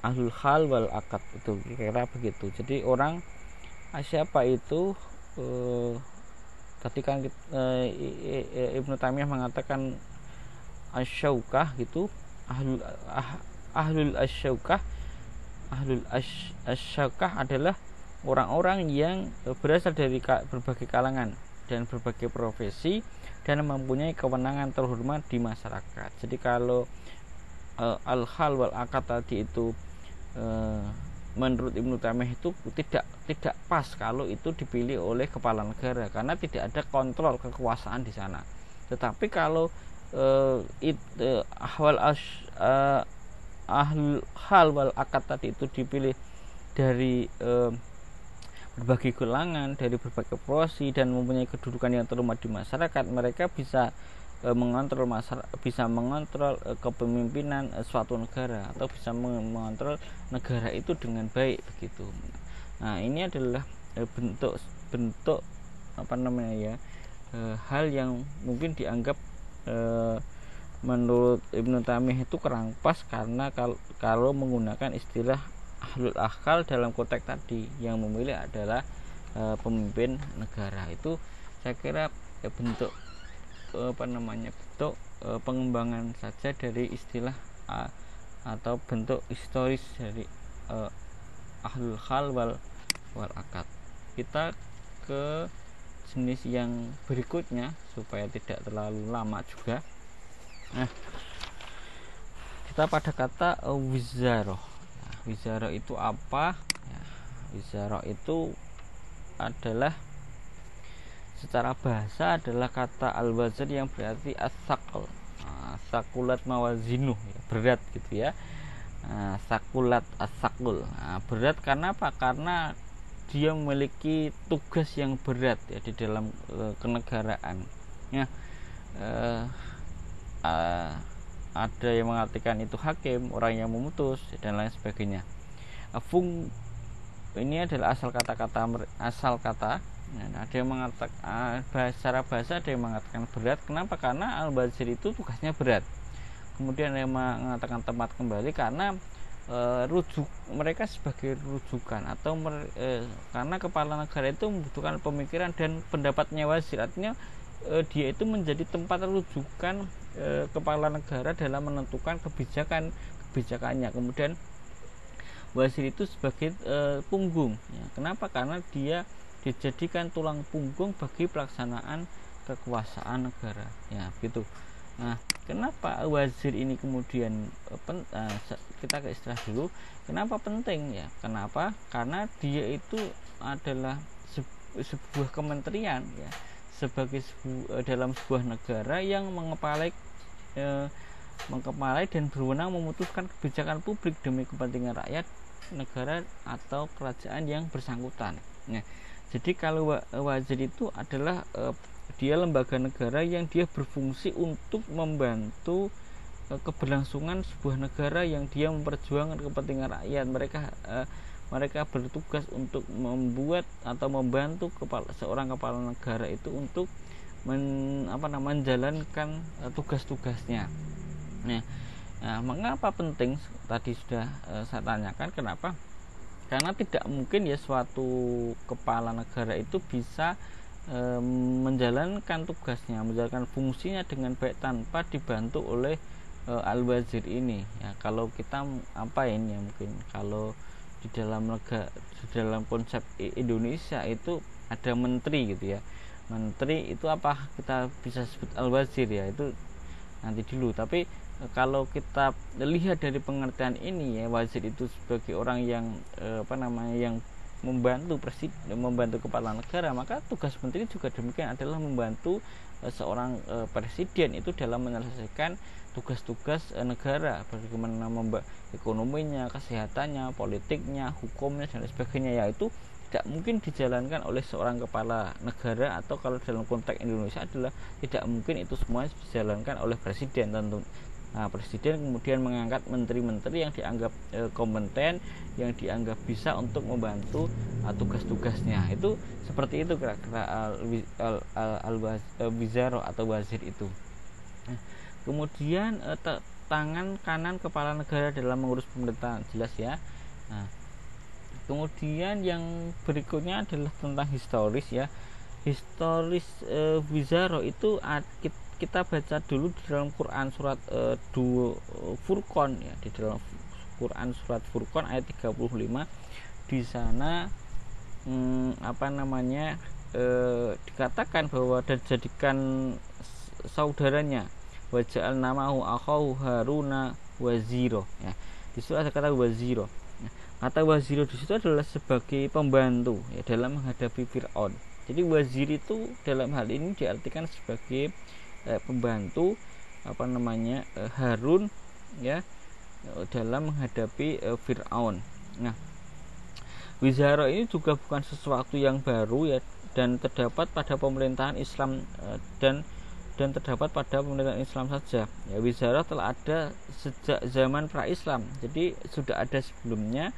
ahlul hal wal akad itu kira-kira begitu. Jadi orang siapa itu tadi kan Ibnu Taimiyah mengatakan asy-syaukah gitu, ahlul asy-syaukah adalah orang-orang yang berasal dari berbagai kalangan dan berbagai profesi dan mempunyai kewenangan terhormat di masyarakat. Jadi kalau al-hal wal akad tadi itu menurut Ibnu Taimiyah itu tidak pas kalau itu dipilih oleh kepala negara, karena tidak ada kontrol kekuasaan di sana. Tetapi kalau ahlul hal wal akad tadi itu dipilih dari berbagai kalangan, dari berbagai profesi dan mempunyai kedudukan yang terhormat di masyarakat, mereka bisa mengontrol kepemimpinan suatu negara atau bisa mengontrol negara itu dengan baik begitu. Nah, ini adalah bentuk hal yang mungkin dianggap menurut Ibnu Taimiyah itu kurang pas, karena kalau menggunakan istilah ahlul akal dalam konteks tadi yang memilih adalah pemimpin negara. Itu saya kira bentuk pengembangan saja dari istilah atau bentuk historis dari ahlul hal wal akad. Kita ke jenis yang berikutnya supaya tidak terlalu lama juga. Nah, kita pada kata wizarah. Wizarah itu apa? Wizarah itu adalah secara bahasa adalah kata al-wazn yang berarti as-saql. Sakulat mawazinuh, berat gitu ya. Sakulat as-saqul. Berat karena apa? Karena dia memiliki tugas yang berat ya di dalam kenegaraan. Ya, ada yang mengartikan itu hakim, orang yang memutus dan lain sebagainya. Ini adalah asal kata. Nah, ada yang mengatakan secara bahasa, ada yang mengatakan berat. Kenapa? Karena al-wazir itu tugasnya berat. Kemudian ada yang mengatakan tempat kembali karena mereka sebagai rujukan atau karena kepala negara itu membutuhkan pemikiran dan pendapatnya wazir. Artinya dia itu menjadi tempat rujukan kepala negara dalam menentukan kebijakannya. Kemudian wazir itu sebagai punggung ya. Kenapa? Karena dia dijadikan tulang punggung bagi pelaksanaan kekuasaan negara ya gitu. Nah, kenapa wazir ini kemudian kita ke istilah dulu, kenapa penting ya? Kenapa? Karena dia itu adalah sebuah kementerian ya, sebagai dalam sebuah negara yang mengepalai dan berwenang memutuskan kebijakan publik demi kepentingan rakyat, negara atau kerajaan yang bersangkutan. Nah, jadi kalau wazir itu adalah dia lembaga negara yang dia berfungsi untuk membantu keberlangsungan sebuah negara yang dia memperjuangkan kepentingan rakyat. Mereka bertugas untuk membuat atau membantu seorang kepala negara itu untuk menjalankan tugas-tugasnya. Nah, mengapa penting? Tadi sudah saya tanyakan kenapa. Karena tidak mungkin ya suatu kepala negara itu bisa menjalankan tugasnya, menjalankan fungsinya dengan baik tanpa dibantu oleh al-wazir ini ya. Kalau kita ya mungkin kalau di dalam konsep Indonesia itu ada menteri gitu ya. Menteri itu apa kita bisa sebut al-wazir ya, itu nanti dulu. Tapi kalau kita lihat dari pengertian ini ya, wazir itu sebagai orang yang yang membantu presiden, membantu kepala negara, maka tugas menteri juga demikian adalah membantu seorang presiden itu dalam menyelesaikan tugas-tugas negara, bagaimana ekonominya, kesehatannya, politiknya, hukumnya dan sebagainya, yaitu tidak mungkin dijalankan oleh seorang kepala negara, atau kalau dalam konteks Indonesia adalah tidak mungkin itu semua dijalankan oleh presiden tentu. Nah, presiden kemudian mengangkat menteri-menteri yang dianggap kompeten, yang dianggap bisa untuk membantu tugas-tugasnya. Itu seperti itu kira-kira al-wizaro atau wazir itu. Nah, kemudian tangan kanan kepala negara dalam mengurus pemerintahan, jelas ya. Nah, kemudian yang berikutnya adalah tentang historis ya. Historis wizaro itu kita baca dulu di dalam Quran surat Furqan ya, di dalam Quran surat Furqan ayat 35. Di sana dikatakan bahwa dan jadikan saudaranya waja'al namahu akhahu Haruna waziro ya. Di situ ada kata waziro. Kata waziro di situ adalah sebagai pembantu ya dalam menghadapi Fir'aun. Jadi wazir itu dalam hal ini diartikan sebagai pembantu Harun ya dalam menghadapi Fir'aun. Nah, wizara ini juga bukan sesuatu yang baru ya, dan terdapat pada pemerintahan Islam dan terdapat pada pemerintahan Islam saja. Ya, wizara telah ada sejak zaman pra-Islam. Jadi sudah ada sebelumnya.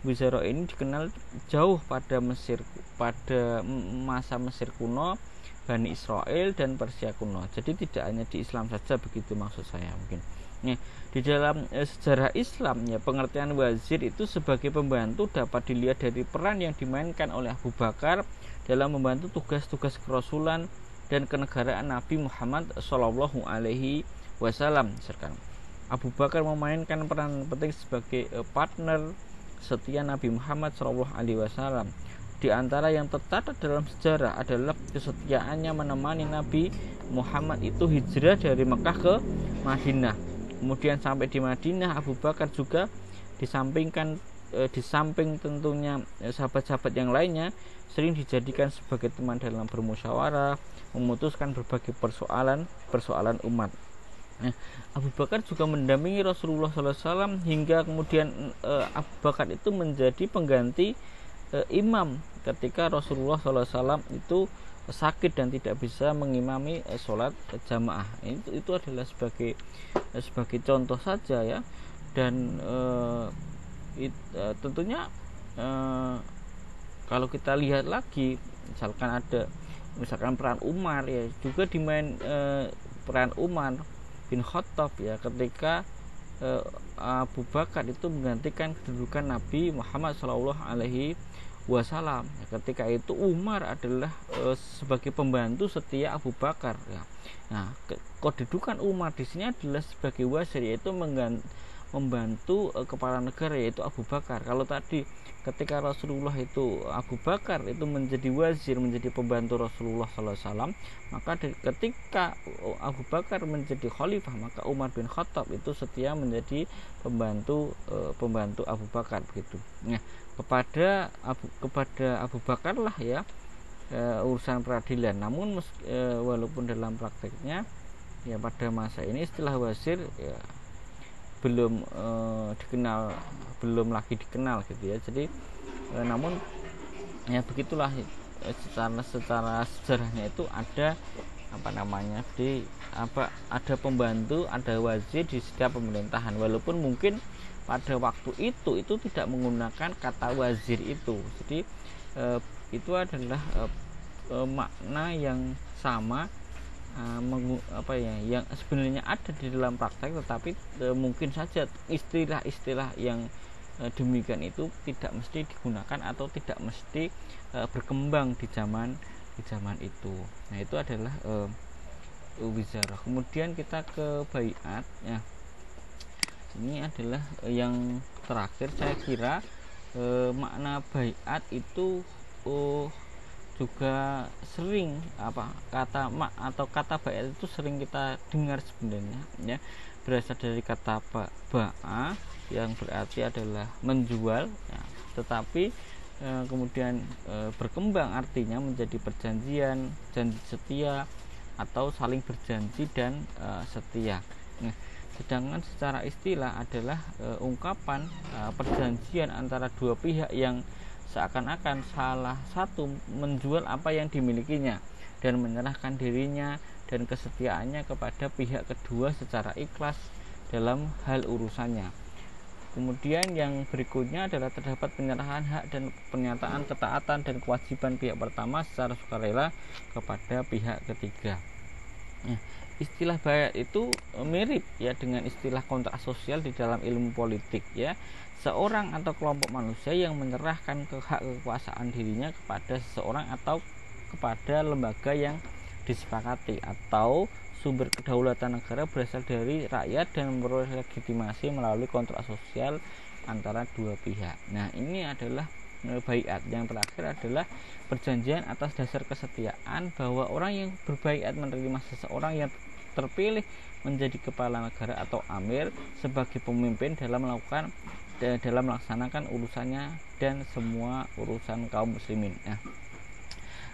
Wizara ini dikenal jauh pada Mesir, pada masa Mesir kuno, Bani Israel dan Persia kuno. Jadi tidak hanya di Islam saja, begitu maksud saya mungkin. Nah, di dalam sejarah Islam ya, pengertian wazir itu sebagai pembantu dapat dilihat dari peran yang dimainkan oleh Abu Bakar dalam membantu tugas-tugas kerasulan dan kenegaraan Nabi Muhammad Shallallahu Alaihi Wasallam. Abu Bakar memainkan peran penting sebagai partner setia Nabi Muhammad Shallallahu Alaihi Wasallam. Di antara yang tercatat dalam sejarah adalah kesetiaannya menemani Nabi Muhammad itu hijrah dari Mekah ke Madinah. Kemudian sampai di Madinah, Abu Bakar juga disampingkan di samping tentunya sahabat-sahabat yang lainnya sering dijadikan sebagai teman dalam bermusyawarah, memutuskan berbagai persoalan umat. Nah, Abu Bakar juga mendampingi Rasulullah SAW hingga kemudian Abu Bakar itu menjadi pengganti imam ketika Rasulullah SAW itu sakit dan tidak bisa mengimami sholat jamaah. Itu adalah sebagai contoh saja ya. Dan tentunya kalau kita lihat lagi, misalkan peran Umar ya, juga dimain peran Umar bin Khattab ya, ketika Abu Bakar itu menggantikan kedudukan Nabi Muhammad SAW. Ketika itu Umar adalah sebagai pembantu setia Abu Bakar ya. Nah, kedudukan Umar di sini adalah sebagai wazir, yaitu membantu kepala negara, yaitu Abu Bakar. Kalau tadi ketika Rasulullah itu Abu Bakar itu menjadi wazir, menjadi pembantu Rasulullah SAW, maka ketika Abu Bakar menjadi khalifah, maka Umar bin Khattab itu setia menjadi pembantu Abu Bakar begitu. Nah, kepada Abu Bakar lah ya urusan peradilan. Namun walaupun dalam prakteknya ya pada masa ini istilah wazir ya belum lagi dikenal gitu ya. Jadi namun ya begitulah, secara sejarahnya itu ada ada pembantu, ada wazir di setiap pemerintahan, walaupun mungkin pada waktu itu tidak menggunakan kata wazir itu. Jadi itu adalah makna yang sama, yang sebenarnya ada di dalam praktek, tetapi mungkin saja istilah-istilah yang demikian itu tidak mesti digunakan atau tidak mesti berkembang di zaman itu. Nah, itu adalah wizarah. Kemudian kita ke baiat ya. Ini adalah yang terakhir, saya kira makna baiat itu juga sering kata baiat itu sering kita dengar sebenarnya ya, berasal dari kata ba'a yang berarti adalah menjual ya, tetapi kemudian berkembang artinya menjadi perjanjian, janji setia, atau saling berjanji dan setia. Nah, sedangkan secara istilah adalah ungkapan perjanjian antara dua pihak yang seakan-akan salah satu menjual apa yang dimilikinya dan menyerahkan dirinya dan kesetiaannya kepada pihak kedua secara ikhlas dalam hal urusannya. Kemudian yang berikutnya adalah terdapat penyerahan hak dan pernyataan ketaatan dan kewajiban pihak pertama secara sukarela kepada pihak ketiga. Nah, istilah baiat itu mirip ya dengan istilah kontrak sosial di dalam ilmu politik ya. Seorang atau kelompok manusia yang menyerahkan hak kekuasaan dirinya kepada seseorang atau kepada lembaga yang disepakati, atau sumber kedaulatan negara berasal dari rakyat dan memperoleh legitimasi melalui kontrak sosial antara dua pihak. Nah, ini adalah baiat. Yang terakhir adalah perjanjian atas dasar kesetiaan, bahwa orang yang berbaiat menerima seseorang yang terpilih menjadi kepala negara atau amir sebagai pemimpin dalam melaksanakan urusannya dan semua urusan kaum muslimin. Nah,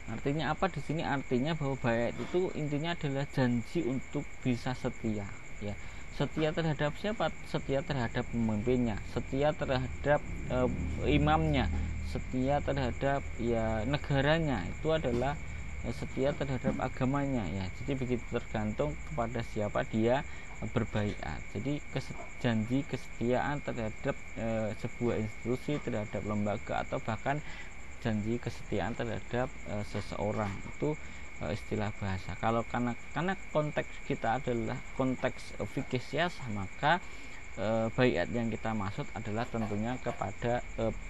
artinya apa di sini? Artinya bahwa baiat itu intinya adalah janji untuk bisa setia ya. Setia terhadap siapa? Setia terhadap pemimpinnya, setia terhadap imamnya, setia terhadap ya negaranya, itu adalah setia terhadap agamanya ya. Jadi begitu, tergantung kepada siapa dia berbaiat. Jadi janji kesetiaan terhadap sebuah institusi, terhadap lembaga, atau bahkan janji kesetiaan terhadap seseorang, itu istilah bahasa. Kalau karena konteks kita adalah konteks fikih siyasah, maka baiat yang kita maksud adalah tentunya kepada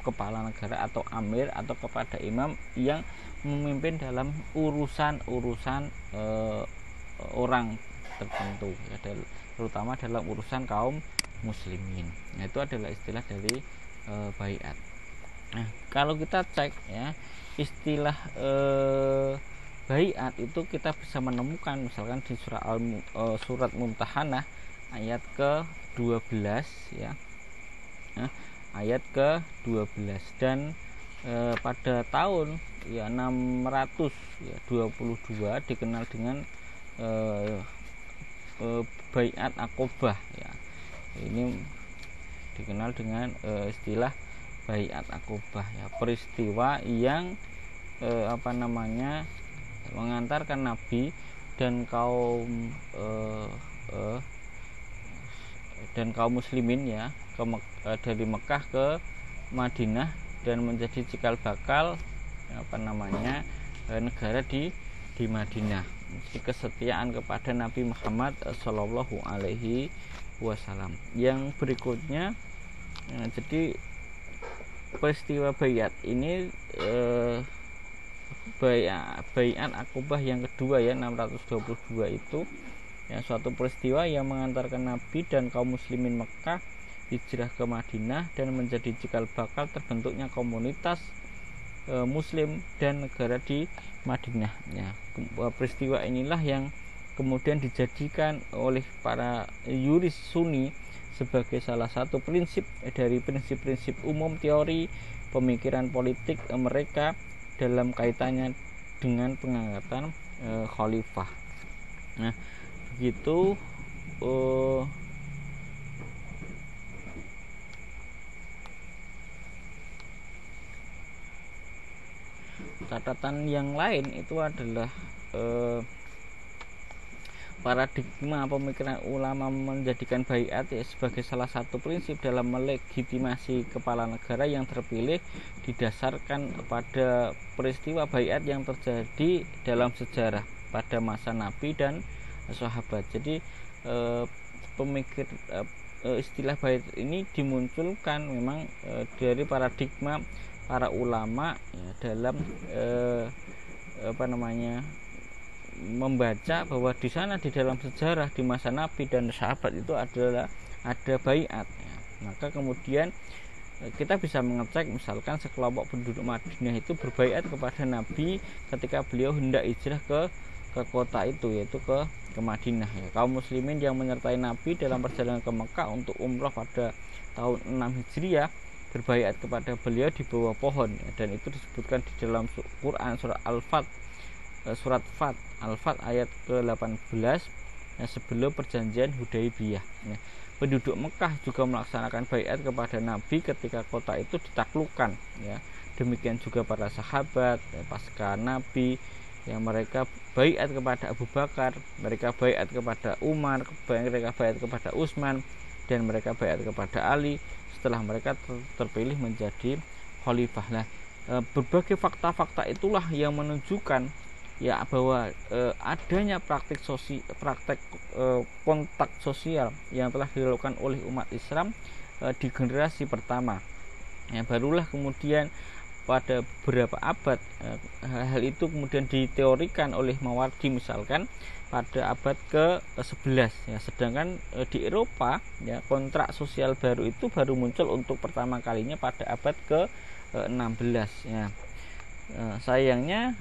kepala negara atau amir, atau kepada imam yang memimpin dalam urusan orang tertentu ya, terutama dalam urusan kaum muslimin. Nah, itu adalah istilah dari baiat. Nah, kalau kita cek ya, istilah baiat itu kita bisa menemukan misalkan di surat Mumtahanah ayat ke-12 ya. Nah, ayat ke-12. Dan pada tahun 622 dikenal dengan Baiat Aqobah ya. Ini dikenal dengan istilah Baiat Aqobah ya, peristiwa yang mengantarkan Nabi dan kaum muslimin ya dari Mekah ke Madinah dan menjadi cikal bakal negara di Madinah. Kesetiaan kepada Nabi Muhammad Shallallahu Alaihi Wasallam. Yang berikutnya, jadi peristiwa Baiat ini Baiat Aqobah yang kedua ya 622 itu ya, suatu peristiwa yang mengantarkan Nabi dan kaum muslimin Mekah hijrah ke Madinah dan menjadi cikal bakal terbentuknya komunitas muslim dan negara di Madinah ya. Peristiwa inilah yang kemudian dijadikan oleh para yuris Sunni sebagai salah satu prinsip dari prinsip-prinsip umum teori pemikiran politik mereka dalam kaitannya dengan pengangkatan khalifah. Nah, begitu catatan yang lain itu adalah paradigma pemikiran ulama menjadikan baiat ya sebagai salah satu prinsip dalam melegitimasi kepala negara yang terpilih didasarkan pada peristiwa baiat yang terjadi dalam sejarah pada masa Nabi dan sahabat. Jadi istilah baiat ini dimunculkan memang dari paradigma para ulama ya, dalam membaca bahwa di sana di dalam sejarah di masa Nabi dan sahabat itu ada baiat ya. Maka kemudian kita bisa mengecek misalkan sekelompok penduduk Madinah itu berbaiat kepada Nabi ketika beliau hendak hijrah ke kota itu, yaitu ke Madinah ya. Kaum muslimin yang menyertai Nabi dalam perjalanan ke Mekah untuk umrah pada tahun 6 Hijriah berbaiat kepada beliau di bawah pohon ya, dan itu disebutkan di dalam Quran surat Fat ayat ke-18 ya, sebelum perjanjian Hudaibiyah ya. Penduduk Mekah juga melaksanakan baiat kepada Nabi ketika kota itu ditaklukkan ya. Demikian juga para sahabat ya, pasca Nabi yang mereka baiat kepada Abu Bakar, mereka baiat kepada Umar, mereka baiat kepada Utsman, dan mereka baiat kepada Ali setelah mereka terpilih menjadi khalifah. Nah, berbagai fakta-fakta itulah yang menunjukkan ya bahwa adanya praktek kontak sosial yang telah dilakukan oleh umat Islam di generasi pertama. Ya, barulah kemudian pada beberapa abad hal itu kemudian diteorikan oleh Mawardi misalkan pada abad ke-11 ya, sedangkan di Eropa ya kontrak sosial baru itu baru muncul untuk pertama kalinya pada abad ke-16 ya. Sayangnya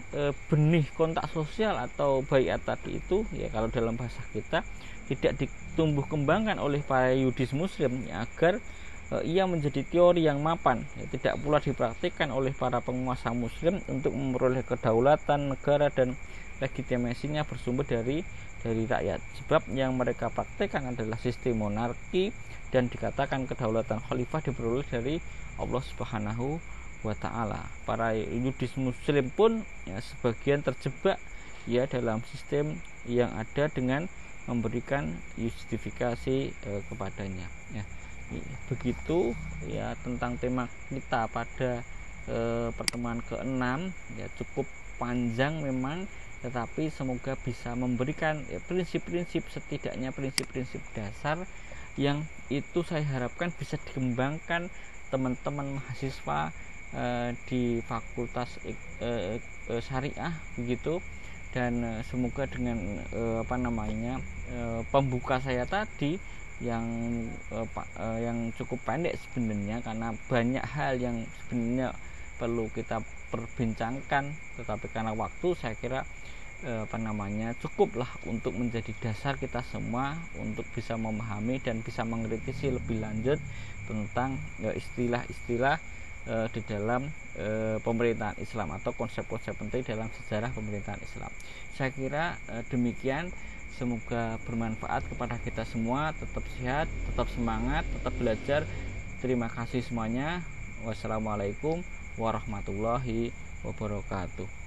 benih kontak sosial atau baiat tadi itu ya kalau dalam bahasa kita tidak ditumbuh kembangkan oleh para yudis muslim ya, agar ia menjadi teori yang mapan ya, tidak pula dipraktikkan oleh para penguasa muslim untuk memperoleh kedaulatan negara dan legitimasinya bersumber dari rakyat. Sebab yang mereka praktekkan adalah sistem monarki dan dikatakan kedaulatan khalifah diperoleh dari Allah Subhanahu wa ta'ala. Para yudis muslim pun ya, sebagian terjebak ya dalam sistem yang ada dengan memberikan justifikasi kepadanya ya. Begitu ya tentang tema kita pada pertemuan ke-6 ya, cukup panjang memang, tetapi semoga bisa memberikan prinsip-prinsip, setidaknya prinsip-prinsip dasar yang itu saya harapkan bisa dikembangkan teman-teman mahasiswa di Fakultas Syariah begitu. Dan semoga dengan pembuka saya tadi yang cukup pendek sebenarnya, karena banyak hal yang sebenarnya perlu kita perbincangkan, tetapi karena waktu saya kira cukuplah untuk menjadi dasar kita semua untuk bisa memahami dan bisa mengkritisi lebih lanjut tentang istilah-istilah di dalam pemerintahan Islam atau konsep-konsep penting dalam sejarah pemerintahan Islam. Saya kira demikian. Semoga bermanfaat kepada kita semua. Tetap sehat, tetap semangat, tetap belajar. Terima kasih semuanya. Wassalamualaikum warahmatullahi wabarakatuh.